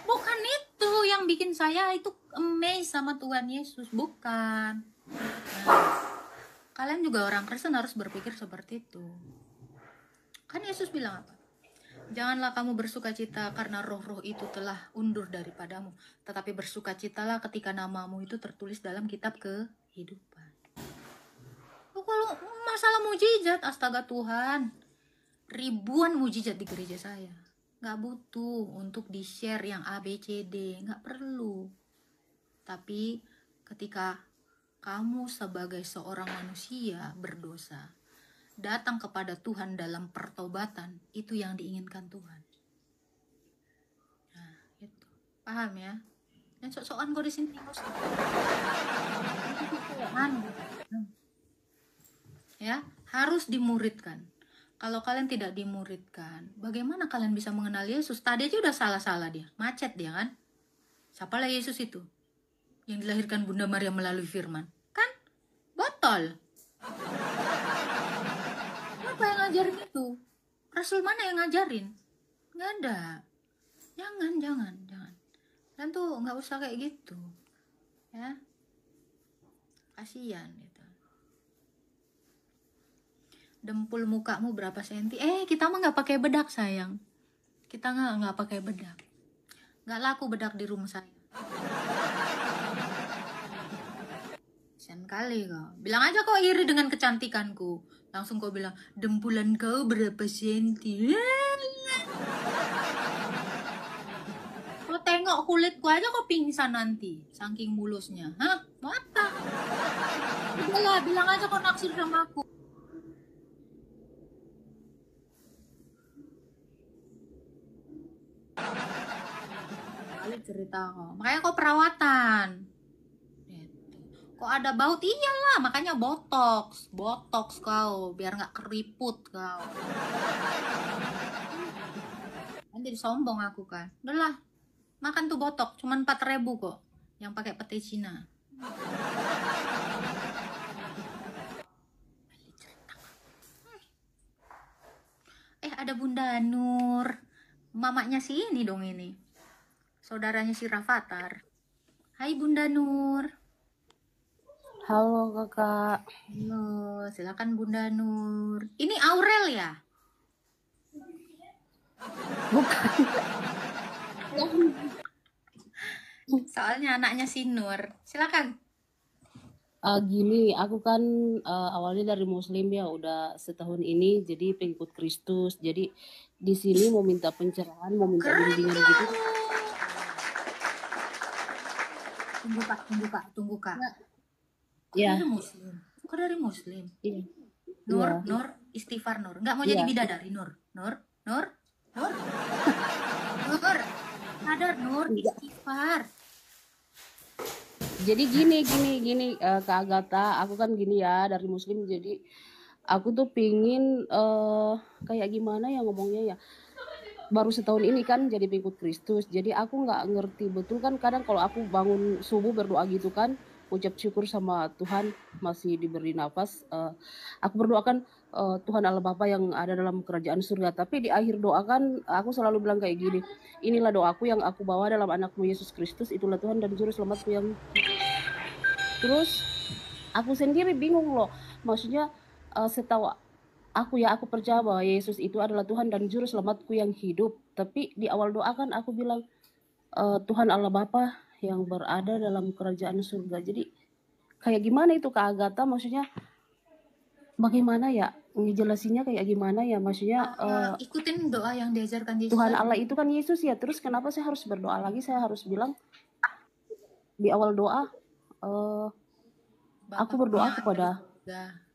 Bukan itu yang bikin saya itu amazed sama Tuhan Yesus, bukan. Nah, kalian juga orang Kristen harus berpikir seperti itu. Kan Yesus bilang apa? Janganlah kamu bersukacita karena roh-roh itu telah undur daripadamu, tetapi bersukacitalah ketika namamu itu tertulis dalam kitab kehidupan. Kalau masalah mujizat, astaga Tuhan, ribuan mujizat di gereja saya. Nggak butuh untuk di-share yang A, B, C, D. Nggak perlu. Tapi ketika kamu sebagai seorang manusia berdosa, datang kepada Tuhan dalam pertobatan, itu yang diinginkan Tuhan. Nah, itu. Paham ya? Dan sok-sokan gue di sini ya, harus dimuridkan. Kalau kalian tidak dimuridkan, bagaimana kalian bisa mengenal Yesus? Tadi aja udah salah-salah dia, macet dia kan. Siapalah Yesus itu? Yang dilahirkan Bunda Maria melalui firman. Kan? Botol. Siapa yang ngajarin itu? Rasul mana yang ngajarin? Nggak ada. Jangan. Dan tuh nggak usah kayak gitu. Ya. Kasihan gitu. Dempul mukamu berapa senti? Kita mah nggak pakai bedak sayang. Kita nggak pakai bedak. Nggak laku bedak di rumah saya. Kasian kali kau. Bilang aja kau iri dengan kecantikanku. Langsung kau bilang, dempulan kau berapa senti? Kau tengok kulitku aja kau pingsan nanti. Saking mulusnya. Hah? Mata. Udahlah, bilang aja kau naksir sama aku. Kali cerita kok. Makanya kok perawatan. Kok ada baut? Iyalah, makanya botox kau, biar nggak keriput kau. Nanti sombong aku kan. Udahlah, makan tuh botox, cuman 4.000 kok, yang pakai pete Cina. Ada Bunda Nur, mamanya si ini dong ini, saudaranya si Rafathar. Hai Bunda Nur. Halo kakak. Halo, silakan Bunda Nur. Ini Aurel ya? Bukan. Soalnya anaknya si Nur. Silakan. Gini, aku kan awalnya dari Muslim ya, udah setahun ini jadi pengikut Kristus. Jadi di sini mau minta pencerahan, mau minta bimbingan gitu. Tunggu kak. Ya. Kok dari Muslim? Iya. Nur, istighfar Nur. Nggak mau jadi bidadari Nur. Nur. sadar Nur, istighfar. Jadi gini Kak Agatha, aku kan gini ya dari Muslim, jadi aku tuh pingin kayak gimana ya ngomongnya ya. Baru setahun ini kan jadi pengikut Kristus, jadi aku nggak ngerti betul kan, kadang kalau aku bangun subuh berdoa gitu kan, ucap syukur sama Tuhan masih diberi nafas, aku berdoakan Tuhan Allah Bapa yang ada dalam kerajaan surga, tapi di akhir doa kan aku selalu bilang kayak gini, inilah doaku yang aku bawa dalam anakmu Yesus Kristus, itulah Tuhan dan Juru Selamatku yang... Terus aku sendiri bingung loh, maksudnya setahu aku percaya bahwa Yesus itu adalah Tuhan dan Juru Selamatku yang hidup. Tapi di awal doa kan aku bilang Tuhan Allah Bapa yang berada dalam kerajaan surga. Jadi kayak gimana itu Kak Agatha? Maksudnya bagaimana ya ngejelasinnya kayak gimana ya? Maksudnya ikutin doa yang diajarkan Yesus. Tuhan Allah itu kan Yesus ya. Terus kenapa saya harus berdoa lagi? Saya harus bilang di awal doa aku berdoa kepada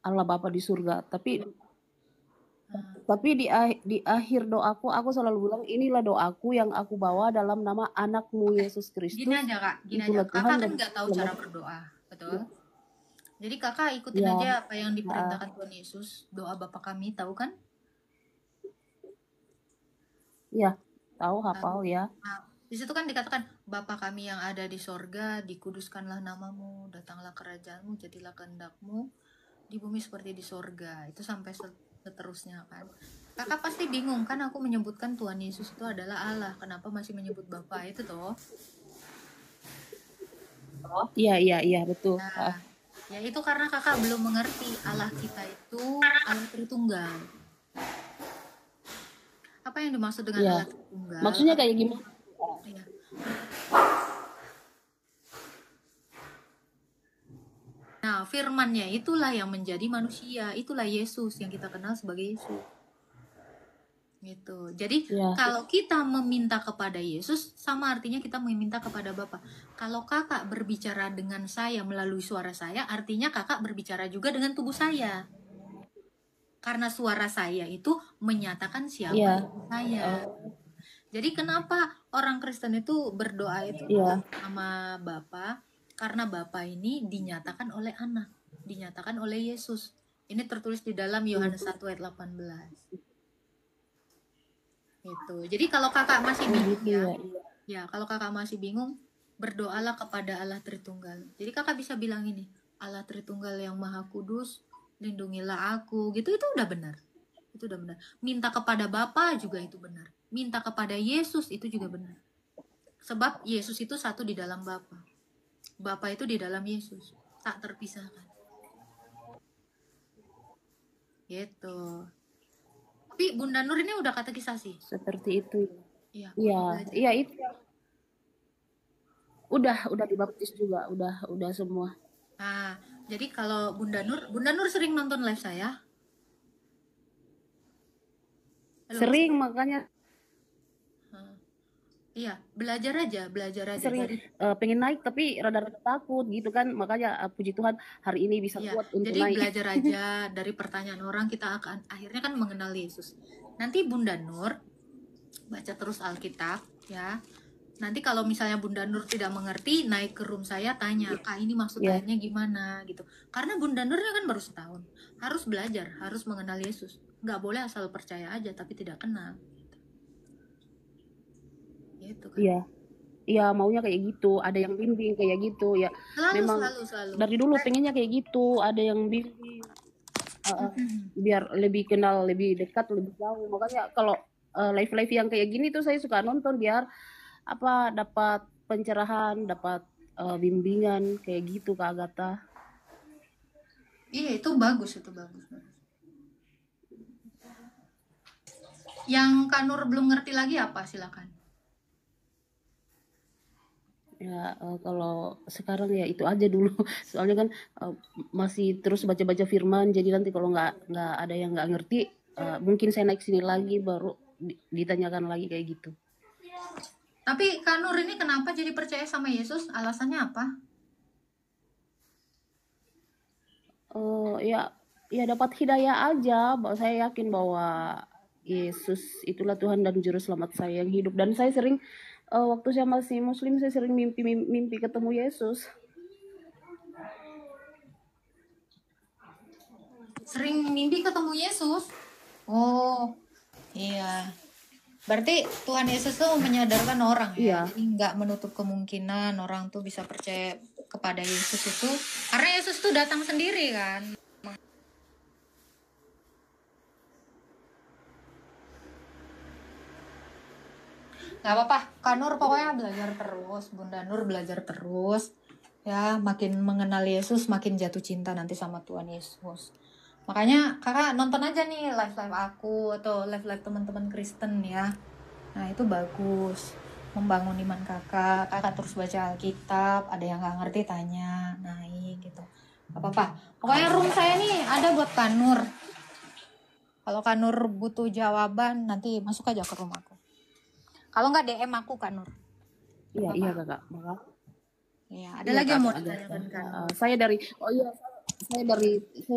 Allah Bapa di surga. Tapi di akhir doaku aku selalu bilang inilah doaku yang aku bawa dalam nama anakmu Yesus Kristus. Gini aja Kak, Kakak kan nggak tahu cara berdoa, betul? Jadi kakak ikutin aja apa yang diperintahkan Tuhan Yesus, doa Bapa kami, tahu kan? Ya, tahu, hafal ya. Nah, di situ kan dikatakan Bapa kami yang ada di sorga, dikuduskanlah namamu, datanglah kerajaanmu, jadilah kehendakmu di bumi seperti di sorga. Itu sampai seterusnya kan. Kakak pasti bingung kan, aku menyebutkan Tuhan Yesus itu adalah Allah, kenapa masih menyebut Bapa itu toh? Iya betul. Nah, ya itu karena kakak belum mengerti Allah kita itu Allah Tritunggal. Apa yang dimaksud dengan Allah Tritunggal? Maksudnya kayak gimana? Ya. Nah, firman-Nya itulah yang menjadi manusia, itulah Yesus yang kita kenal sebagai Yesus. Gitu. Jadi kalau kita meminta kepada Yesus, sama artinya kita meminta kepada Bapa. Kalau kakak berbicara dengan saya melalui suara saya, artinya kakak berbicara juga dengan tubuh saya. Karena suara saya itu menyatakan siapa saya. Jadi kenapa orang Kristen itu berdoa itu sama Bapa? Karena Bapa ini dinyatakan oleh anak, dinyatakan oleh Yesus. Ini tertulis di dalam Yohanes 1 ayat 18. Gitu. Jadi kalau kakak masih bingung ya kalau kakak masih bingung, berdoalah kepada Allah Tritunggal. Jadi kakak bisa bilang ini, Allah Tritunggal yang Maha Kudus, lindungilah aku. Gitu, itu udah benar. Itu udah benar. Minta kepada Bapa juga itu benar. Minta kepada Yesus itu juga benar. Sebab Yesus itu satu di dalam Bapa. Bapa itu di dalam Yesus, tak terpisahkan. Gitu. Tapi Bunda Nur ini udah katekisasi. Seperti itu. Iya itu. Udah dibaptis juga, udah semua. Nah, jadi kalau Bunda Nur sering nonton live saya? Halo, sering makanya. Iya, belajar aja. Sering pengen naik tapi rada-rada takut gitu kan, makanya puji Tuhan hari ini bisa kuat untuk jadi naik. Belajar aja dari pertanyaan orang, kita akan akhirnya kan mengenal Yesus. Nanti Bunda Nur baca terus Alkitab ya. Nanti kalau misalnya Bunda Nur tidak mengerti, naik ke room saya tanya, Kak ini maksud ayatnya gimana gitu. Karena Bunda Nurnya kan baru setahun, harus belajar, harus mengenal Yesus. Nggak boleh asal percaya aja tapi tidak kenal. Gitu kan. Iya maunya kayak gitu, ada yang bimbing kayak gitu ya. Memang selalu. Dari dulu pengennya kayak gitu, ada yang bimbing biar lebih kenal, lebih dekat, lebih jauh. Makanya kalau live yang kayak gini tuh saya suka nonton biar dapat pencerahan, dapat bimbingan kayak gitu Kak Agatha. Iya itu bagus. Yang Kak Nur belum ngerti lagi apa, silakan. Ya kalau sekarang ya itu aja dulu, soalnya kan masih terus baca-baca firman, jadi nanti kalau nggak ada yang nggak ngerti, mungkin saya naik sini lagi baru ditanyakan lagi kayak gitu. Tapi Kak Nur ini kenapa jadi percaya sama Yesus? Alasannya apa? Ya dapat hidayah aja. Saya yakin bahwa Yesus itulah Tuhan dan Juru Selamat saya yang hidup. Dan saya sering waktu saya masih muslim saya sering mimpi ketemu Yesus. Sering mimpi ketemu Yesus. Oh, iya. Berarti Tuhan Yesus tuh menyadarkan orang ya. Iya. Jadi nggak menutup kemungkinan orang tuh bisa percaya kepada Yesus itu. Karena Yesus tuh datang sendiri kan. Nggak apa-apa, Kak Nur pokoknya belajar terus. Bunda Nur belajar terus. Ya, makin mengenal Yesus, makin jatuh cinta nanti sama Tuhan Yesus. Makanya kakak nonton aja nih live-live aku atau live-live teman-teman Kristen ya. Nah itu bagus, membangun iman kakak. Kakak terus baca Alkitab, ada yang nggak ngerti tanya, naik gitu. Gak apa-apa. Pokoknya room saya nih ada buat Kanur. Kalau Kanur butuh jawaban nanti masuk aja ke rumahku. Kalau nggak DM aku Kanur. Iya iya kakak. Makasih. Iya, ada Iya, lagi yang mau Kak, ada. ditanyakan Kanur. Saya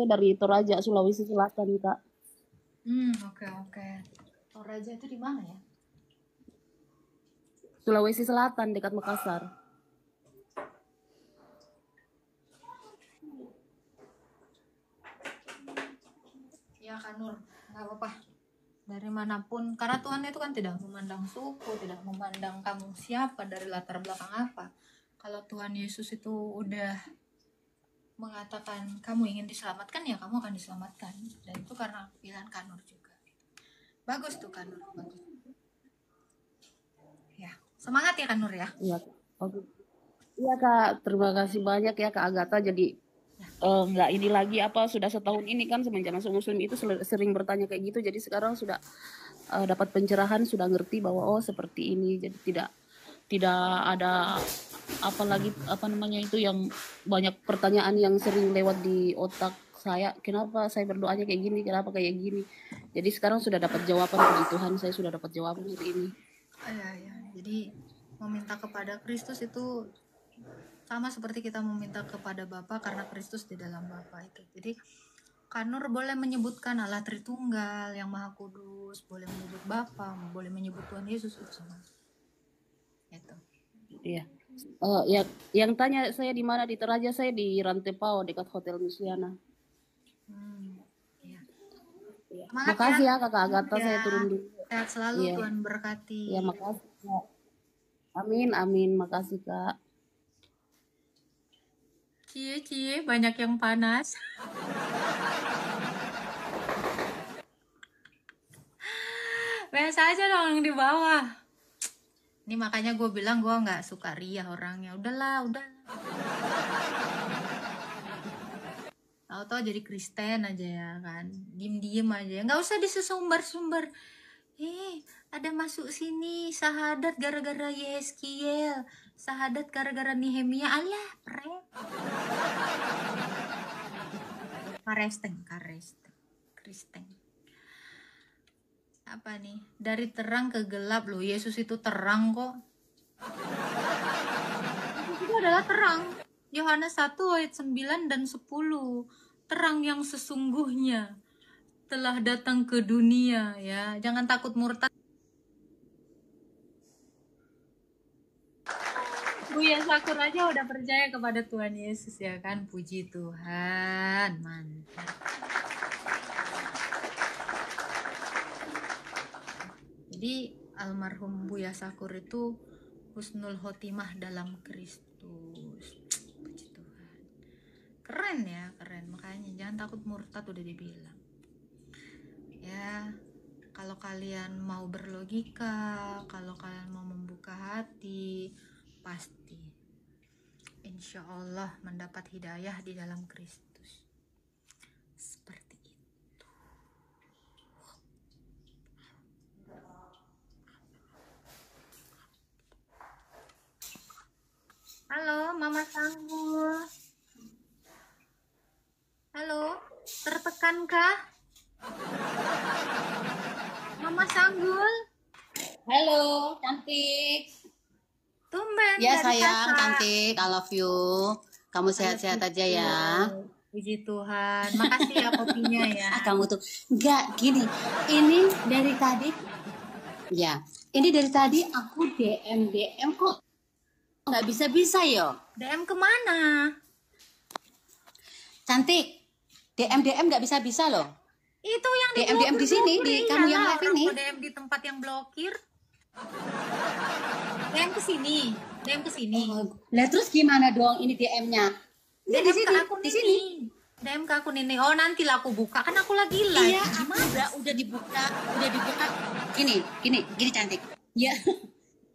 dari Toraja, Sulawesi Selatan, Kak. Oke. Toraja itu di mana ya? Sulawesi Selatan dekat Makassar. Ya Kanur, nggak apa-apa. Dari manapun, karena Tuhan itu kan tidak memandang suku, tidak memandang kamu siapa, dari latar belakang apa. Kalau Tuhan Yesus itu udah mengatakan kamu ingin diselamatkan, ya kamu akan diselamatkan. Dan itu karena pilihan Kanur juga. Bagus tuh Kanur, bagus. Ya, semangat ya Kanur ya. Iya, oke. Iya Kak, terima kasih banyak ya Kak Agatha. Jadi nggak ini lagi apa sudah setahun ini kan semenjak masuk muslim itu sering bertanya kayak gitu. Jadi sekarang sudah dapat pencerahan, sudah ngerti bahwa oh seperti ini. Jadi tidak ada apalagi apa namanya itu yang banyak pertanyaan yang sering lewat di otak saya, kenapa saya berdoanya kayak gini, kenapa kayak gini. Jadi sekarang sudah dapat jawaban, puji Tuhan saya sudah dapat jawaban hari ini. Ya. Jadi meminta kepada Kristus itu sama seperti kita meminta kepada Bapa karena Kristus di dalam Bapa itu. Jadi Kanur boleh menyebutkan Allah Tritunggal yang Maha Kudus, boleh menyebut Bapa, boleh menyebut Tuhan Yesus, itu sama. Itu. Iya. Yang tanya saya di mana di Toraja, saya di Rantepao dekat Hotel Musliana. Iya. Makasih ya Kakak Agatha, saya turun dulu. Sehat selalu, iya. Tuhan berkati. Ya makasih Kak. Amin, makasih Kak. Cie, banyak yang panas. Biasa aja dong di bawah. Ini makanya gue bilang gue nggak suka riah orangnya. Udah. Tahu-tahu jadi Kristen aja ya kan. Diem aja. Nggak usah disesumbar-sumbar. Ada masuk sini sahadat gara-gara Yeskiel. Sahadat gara-gara Nehemia. Alah, Kristen. Apa nih? Dari terang ke gelap loh. Yesus itu terang kok. Itu adalah terang. Yohanes 1 ayat 9 dan 10. Terang yang sesungguhnya telah datang ke dunia ya. Jangan takut murtad. Buya Sakur aja udah percaya kepada Tuhan Yesus ya kan. Puji Tuhan. Mantap. Jadi almarhum Buya Sakur itu husnul khotimah dalam Kristus. Puji Tuhan. Keren ya, keren. Makanya jangan takut murtad, udah dibilang. Ya, kalau kalian mau berlogika, kalau kalian mau membuka hati, pasti insya Allah mendapat hidayah di dalam Kristus. Seperti itu. Halo, Mama Sanggul. Halo, tertekankah? Mama Sanggul. Halo, cantik. Tumben. Ya sayang, cantik. I love you. Kamu sehat-sehat aja ya. Puji Tuhan. Makasih ya kopinya ya. Kamu tuh enggak gini. Ini dari tadi. Ya, Ini dari tadi aku DM kok nggak bisa-bisa yo. DM kemana? Cantik. DM nggak bisa-bisa loh. Itu yang di DM di sini, di kamu yang live ini. DM di tempat yang blokir. DM ke sini. DM ke sini. Lah terus gimana dong ini DM-nya? Ini di sini, di sini. DM ke akun ini. Oh, nanti lah aku buka. Kan aku lagi live. Iya, udah dibuka. Gini cantik. Ya.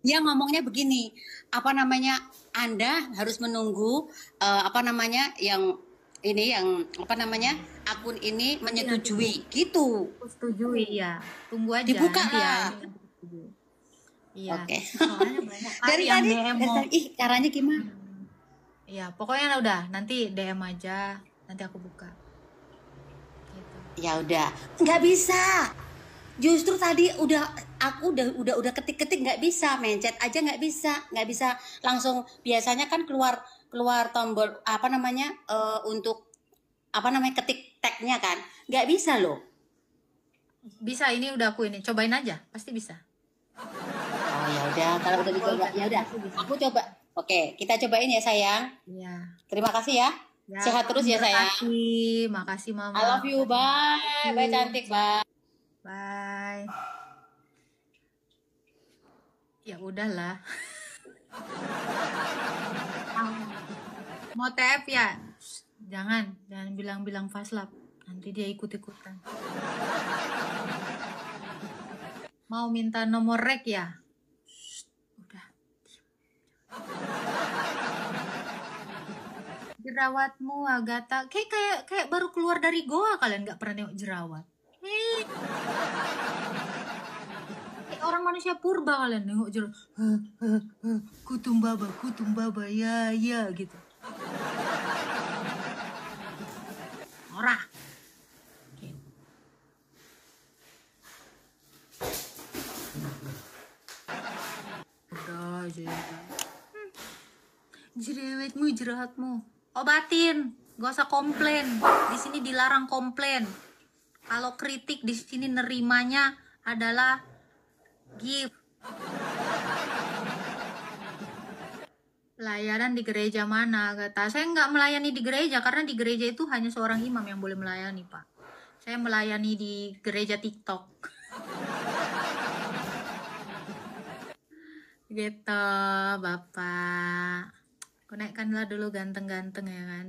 Dia ngomongnya begini. Apa namanya? Anda harus menunggu yang akun ini menyetujui gitu. Setujui ya. Tunggu aja. Dibuka ya. Iya. Oke. Soalnya banyak Dari yang tadi, DM caranya gimana? Iya, pokoknya udah. Nanti DM aja. Nanti aku buka. Gitu. Ya udah, nggak bisa. Justru tadi aku udah ketik-ketik nggak bisa, mencet aja nggak bisa langsung. Biasanya kan keluar tombol untuk ketik tagnya kan, nggak bisa loh. Bisa, ini udah aku ini cobain aja, pasti bisa. Oh ya udah, kalau udah dicoba ya udah, aku coba. Oke, kita cobain ya sayang. Iya. Terima kasih ya. Sehat terus ya sayang. Makasih mama. I love you, bye, bye cantik, bye. Bye. Ya udahlah. Mau TF ya? Jangan bilang-bilang faslap. Nanti dia ikut-ikutan. Mau minta nomor rek ya? Udah. Jerawatmu Agatha kayak baru keluar dari goa. Kalian nggak pernah nengok jerawat. Orang manusia purba kalian nengok jerawat. Kutum baba ya gitu. Ora. Udah aja. Jerawatmu. Obatin, gak usah komplain. Di sini dilarang komplain. Kalau kritik di sini nerimanya adalah gift. Pelayanan di gereja mana? Kata saya nggak melayani di gereja karena di gereja itu hanya seorang imam yang boleh melayani, Pak. Saya melayani di gereja TikTok. Gitu, Bapak. Konekkanlah dulu ganteng-ganteng ya kan.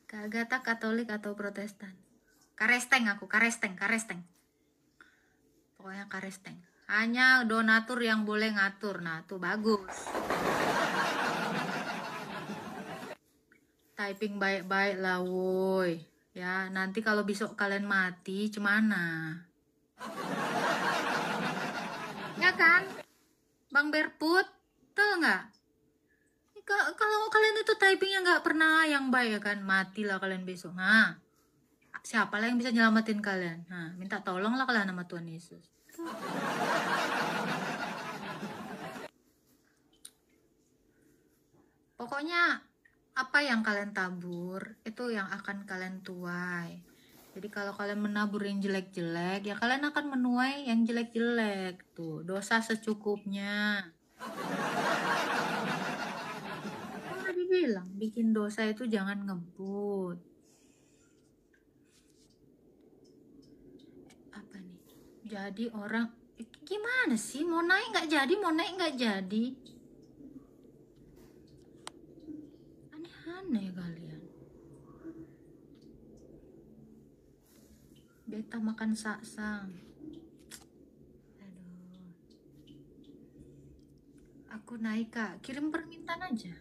Kak Agatha Katolik atau Protestan? Karesteng aku, karesteng. Pokoknya karesteng. Hanya donatur yang boleh ngatur. Nah, tuh bagus. Typing baik-baik lah, woi. Ya, nanti kalau besok kalian mati, cemana? Ya kan? Bang Berput, tau nggak? Kalau kalian itu typingnya nggak pernah yang baik ya kan, matilah kalian besok. Nah, siapa lah yang bisa nyelamatin kalian? Nah, minta tolonglah kalian sama Tuhan Yesus. Pokoknya apa yang kalian tabur itu yang akan kalian tuai. Jadi kalau kalian menabur yang jelek-jelek, ya kalian akan menuai yang jelek-jelek. Tuh, dosa secukupnya. Kan dibilang, bikin dosa itu jangan ngebut. Apa nih? Jadi orang, gimana sih? Mau naik nggak jadi, mau naik nggak jadi. Aneh-aneh kalian. Beta makan saksang. Aduh. Aku naik kak, kirim permintaan aja.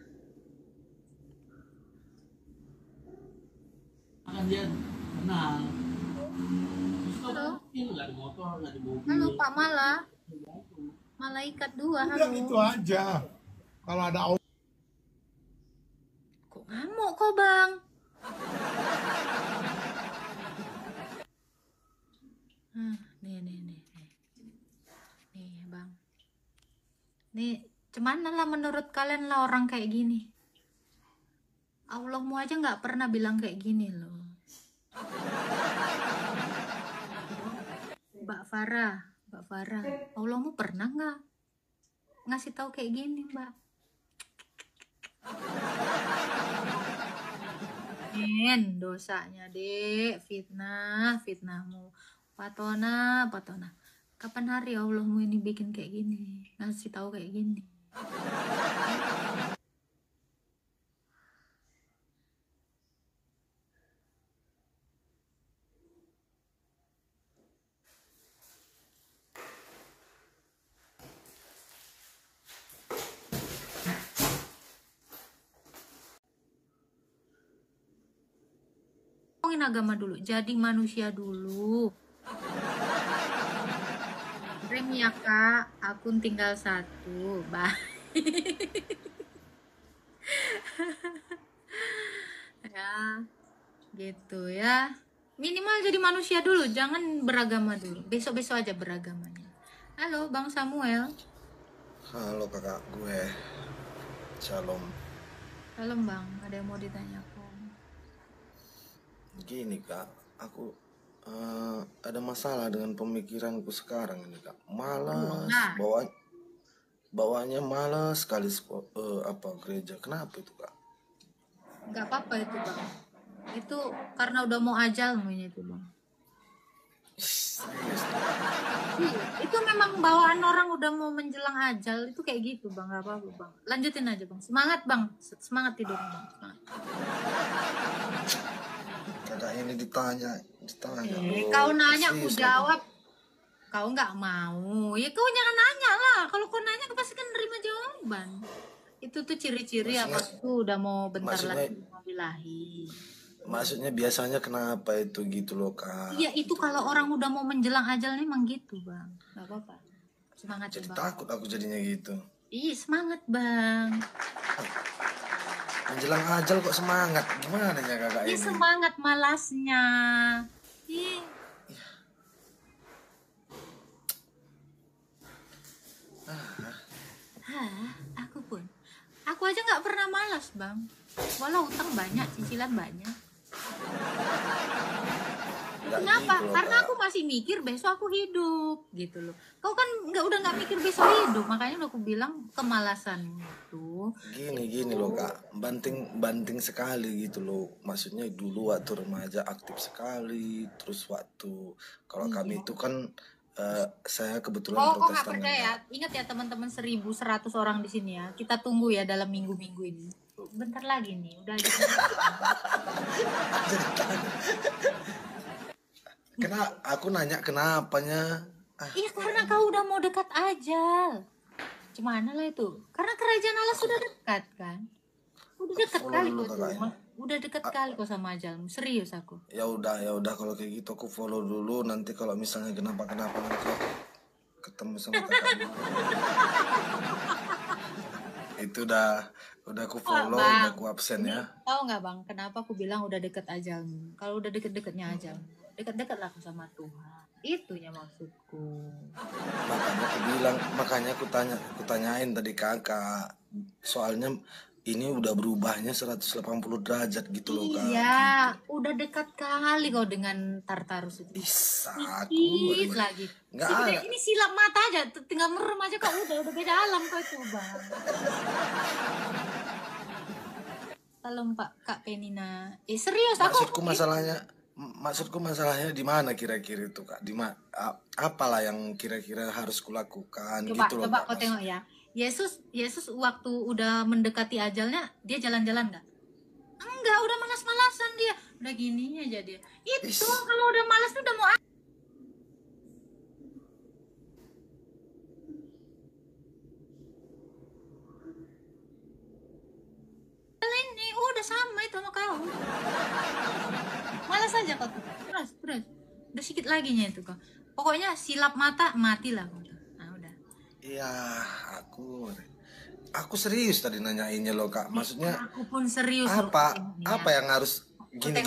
Dia kenal. Halo. Halo Pak Mala. Malaikat 2, halo. Itu aja. Kalau ada kok ngamuk kok bang? Nih bang. Nih, cuman lah menurut kalian lah orang kayak gini. Allahmu aja nggak pernah bilang kayak gini loh. Mbak Farah, Allahmu pernah nggak ngasih tahu kayak gini, Mbak? Dosanya, Dek, fitnahmu. Patona. Kapan hari Allahmu ini bikin kayak gini, ngasih tahu kayak gini? Ngomongin agama dulu, jadi manusia dulu. Rem ya Kak, akun tinggal 1. Bye. Ya, gitu ya. Minimal jadi manusia dulu, jangan beragama dulu. Besok-besok aja beragamanya. Halo, Bang Samuel. Halo kakak gue. Shalom. Shalom Bang, ada yang mau ditanyakan? Gini kak, aku ada masalah dengan pemikiranku sekarang ini kak. Malas, bawaannya malas sekali gereja. Kenapa itu kak? Gak apa-apa itu Bang. Itu karena udah mau ajalmu itu Bang. Iya, itu memang bawaan orang udah mau menjelang ajal itu kayak gitu Bang, gak apa-apa Bang. Lanjutin aja Bang. Semangat Bang, semangat tidur Bang. Semangat. Kakak ini ditanya. Kau nanya aku jawab. Kau nggak mau, ya kau jangan nanya lah. Kalau kau nanya, kau pasti kan nerima jawaban. Itu tuh ciri-ciri apa tuh udah mau bentar lagi mau bilahi. Maksudnya biasanya kenapa itu gitu loh kak? Iya itu kalau orang udah mau menjelang ajalnya emang gitu Bang. Gak apa-apa. Semangat jadi ya Bang. Takut aku jadinya gitu. Ih semangat Bang. Menjelang ajal kok semangat? Gimana ya kakak ini? Semangat malasnya. Ih. Aku pun. Aku aja nggak pernah malas Bang. Walau utang banyak, cicilan banyak. Kenapa? Gitu, karena aku masih mikir besok aku hidup gitu loh. Kau kan udah nggak mikir besok hidup, makanya udah aku bilang kemalasan itu. Gini loh kak, banting sekali gitu loh. Maksudnya dulu waktu remaja aktif sekali, terus waktu kalau kami itu kan saya kebetulan Protestan. Kok nggak percaya? Ingat ya teman-teman 1.100 orang di sini ya. Kita tunggu ya dalam minggu-minggu ini. Bentar lagi nih, udah aja. Aku nanya kenapanya? Iya karena kau udah mau dekat ajal. Gimana lah itu? Karena kerajaan Allah sudah dekat kan. Udah dekat kali kok tuh. Udah dekat kali kok sama ajalmu. Serius aku. Ya udah kalau kayak gitu aku follow dulu. Nanti kalau misalnya kenapa nanti ketemu sama kakak. Itu udah aku follow, udah aku absen ya. Tahu nggak Bang? Kenapa aku bilang udah deket ajalmu? Kalau udah deket-deketnya ajalmu, deket-deket lah aku sama Tuhan. Itunya maksudku. Makanya aku tanyain tadi kakak. Soalnya ini udah berubahnya 180 derajat gitu loh kak. Iya, udah dekat kali kau dengan Tartarus itu. Bisa aku lagi. Nggak ada. Ini silap mata aja, tinggal merem aja kau udah beda alam kau itu Bang. Salam Pak Kak Penina. Serius aku. Maksudku masalahnya di mana kira-kira itu kak? Apalah yang kira-kira harus kulakukan gitu loh. Coba kau tengok ya. Yesus waktu udah mendekati ajalnya dia jalan-jalan nggak? Enggak, udah malas-malasan dia. Udah gini aja dia. Itu kalau udah malas tuh udah mau ini udah sama itu sama kau. Malas aja kau. Terus. Udah sedikit lagi nya itu kau. Pokoknya silap mata matilah kau. Iya, aku serius tadi nanyainnya loh kak. Maksudnya aku pun serius. Apa yang harus gini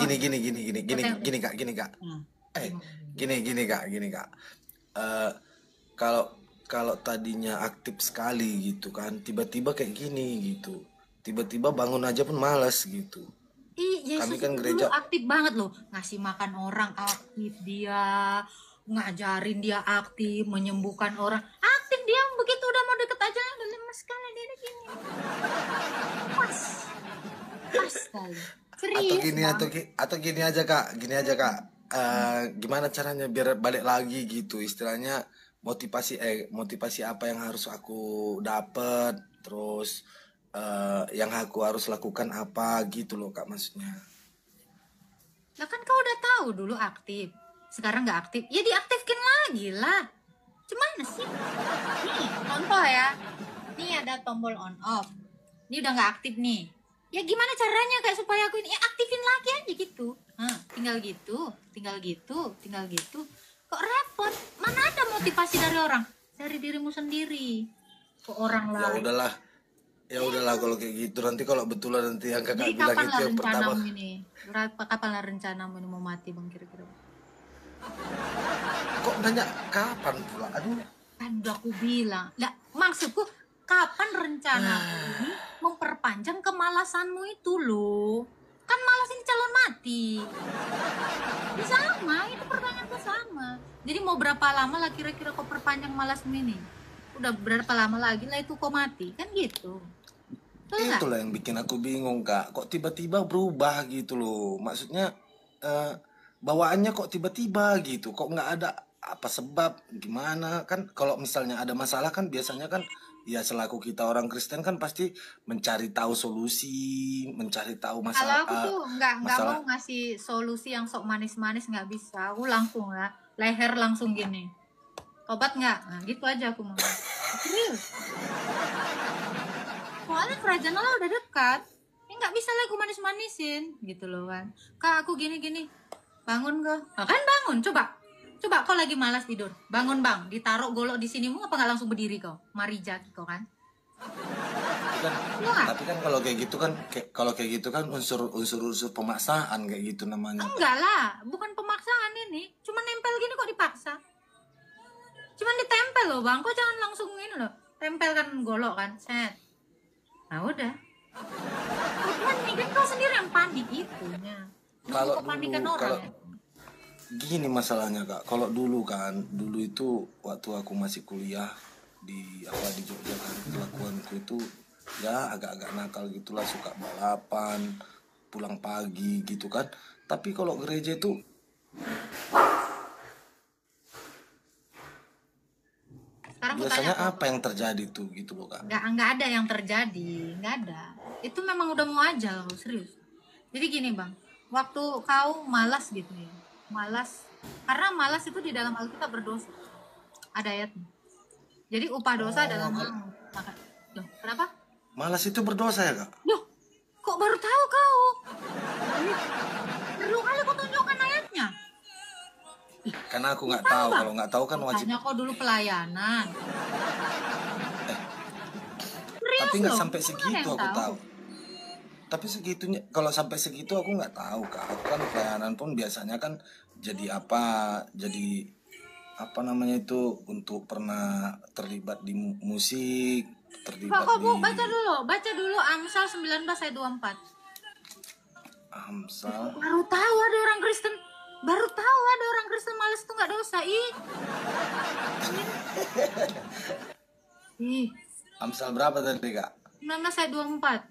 kak. Gini kak. Kalau tadinya aktif sekali gitu kan, tiba-tiba kayak gini gitu. Tiba-tiba bangun aja pun malas gitu. Yesus kami kan gereja aktif banget loh, ngasih makan orang aktif dia. ngajarin dia aktif, menyembuhkan orang. Aktif dia, begitu udah mau deket aja udah lemes sekali dia gini. Pas sekali. Serius. Atau gini aja Kak, gimana caranya biar balik lagi gitu, istilahnya motivasi apa yang harus aku dapat, terus yang aku harus lakukan apa gitu loh Kak, maksudnya. Lah kan kau udah tahu dulu aktif, sekarang nggak aktif, ya diaktifkan lagi lah. Cuman sih, nih contoh ya, nih ada tombol on off, ini udah nggak aktif nih. Ya gimana caranya kayak supaya aku ini ya aktifin lagi aja gitu. Tinggal gitu. Kok repot? Mana ada motivasi dari orang? Dari dirimu sendiri. Kok orang lain? Ya udahlah kalau kayak gitu. Nanti kalau betulan nanti yang kakak bilang itu yang pertama. Kapan lah rencanamu ini mau mati bang kira-kira? Kok nanya kapan pula? Aduh. Kan udah aku bilang. Lah maksudku kapan rencana ini memperpanjang kemalasanmu itu loh? Kan malas ini calon mati. Ya sama, itu pertanyaanku sama. Jadi mau berapa lama lah kira-kira kau perpanjang malasmu ini? Udah berapa lama lagi lah itu kau mati? Kan gitu. Itulah yang bikin aku bingung Kak. Kok tiba-tiba berubah gitu loh? Maksudnya bawaannya kok tiba-tiba gitu? Kok nggak ada apa sebab? Gimana? Kan kalau misalnya ada masalah kan biasanya kan ya selaku kita orang Kristen kan pasti mencari tahu solusi, mencari tahu masalah. Kalau aku tuh nggak mau ngasih solusi yang sok manis-manis, nggak bisa. Aku langsung lah, leher langsung gini. Obat nggak? Nah gitu aja aku mau. Serius. Soalnya kerajaan Allah udah dekat. Ya nggak bisa lah aku manis-manisin gitu loh kan. Kak aku gini-gini. Bangun kok. Nah, kan bangun, Coba kau lagi malas tidur, bangun bang, ditaruh golok di sini, mau apa nggak langsung berdiri kau? Mari jaki kau kan? Tapi kan kalau kayak gitu kan unsur pemaksaan kayak gitu namanya. Enggak lah, bukan pemaksaan ini, cuma nempel gini kok dipaksa. Cuman ditempel loh bang, kau jangan langsung ini loh, tempel kan golok kan, set. Nah udah. Panik kan kau sendiri yang panik itunya. Kalau kepanikan orang ya. Gini masalahnya Kak, kalau dulu itu waktu aku masih kuliah di Jogja kan, kelakuanku itu ya agak-agak nakal gitulah, suka balapan, pulang pagi gitu kan. Tapi kalau gereja itu sekarang biasanya apa yang terjadi tuh gitu loh Kak? Nggak ada yang terjadi, nggak ada. Itu memang udah mau aja loh, serius. Jadi gini bang, waktu kau malas gitu ya, malas, karena malas itu di dalam Alkitab berdosa, ada ayatnya. Jadi upah dosa adalah maut. Loh, kenapa? Malas itu berdosa ya Kak? Loh, kok baru tahu kau? Perlu kali kau tunjukkan ayatnya. Karena aku nggak tahu, kalau nggak tahu kan wajib. Makanya kau dulu pelayanan. Tapi nggak sampai segitu aku tahu. Tapi segitunya, kalau sampai segitu aku nggak tahu Kak. Aku kan pelayanan pun biasanya kan jadi apa namanya itu, untuk pernah terlibat di musik, terlibat Kok Bu, baca dulu Amsal 19 ayat 24. Amsal. Baru tahu ada orang Kristen malas itu nggak dosa. Amsal berapa tadi Kak? 19 ayat 24.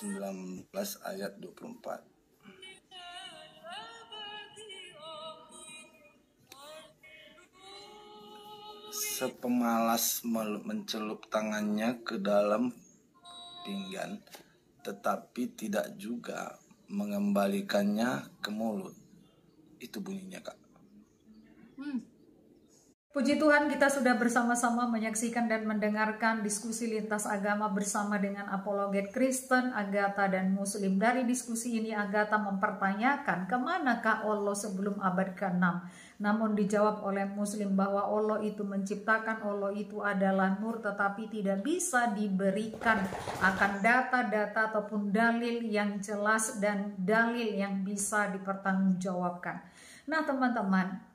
19 ayat 24. Sepemalas mencelup tangannya ke dalam pinggan, tetapi tidak juga mengembalikannya ke mulut. Itu bunyinya Kak. Puji Tuhan, kita sudah bersama-sama menyaksikan dan mendengarkan diskusi lintas agama bersama dengan apologet Kristen, Agatha, dan Muslim. Dari diskusi ini Agatha mempertanyakan kemanakah Allah sebelum abad ke-6. Namun dijawab oleh Muslim bahwa Allah itu menciptakan, Allah itu adalah nur, tetapi tidak bisa diberikan akan data-data ataupun dalil yang jelas dan dalil yang bisa dipertanggungjawabkan. Nah teman-teman,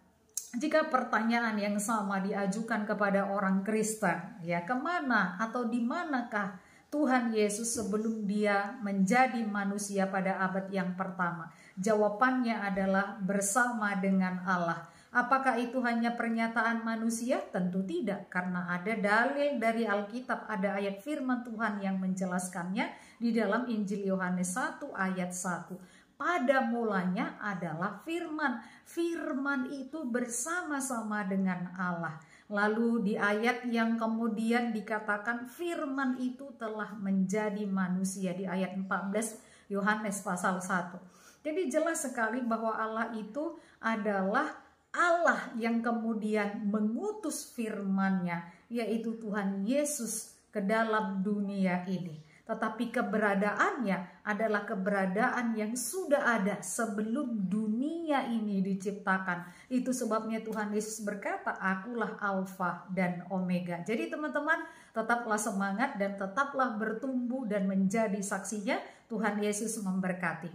jika pertanyaan yang sama diajukan kepada orang Kristen, ya kemana atau di manakah Tuhan Yesus sebelum dia menjadi manusia pada abad yang pertama? Jawabannya adalah bersama dengan Allah. Apakah itu hanya pernyataan manusia? Tentu tidak, karena ada dalil dari Alkitab, ada ayat firman Tuhan yang menjelaskannya di dalam Injil Yohanes 1 ayat 1. Pada mulanya adalah firman. Firman itu bersama-sama dengan Allah. Lalu di ayat yang kemudian dikatakan firman itu telah menjadi manusia di ayat 14 Yohanes pasal 1. Jadi jelas sekali bahwa Allah itu adalah Allah yang kemudian mengutus firman-Nya, yaitu Tuhan Yesus ke dalam dunia ini. Tetapi keberadaannya adalah keberadaan yang sudah ada sebelum dunia ini diciptakan. Itu sebabnya Tuhan Yesus berkata, "Akulah Alfa dan Omega." Jadi teman-teman, tetaplah semangat dan tetaplah bertumbuh dan menjadi saksinya. Tuhan Yesus memberkati.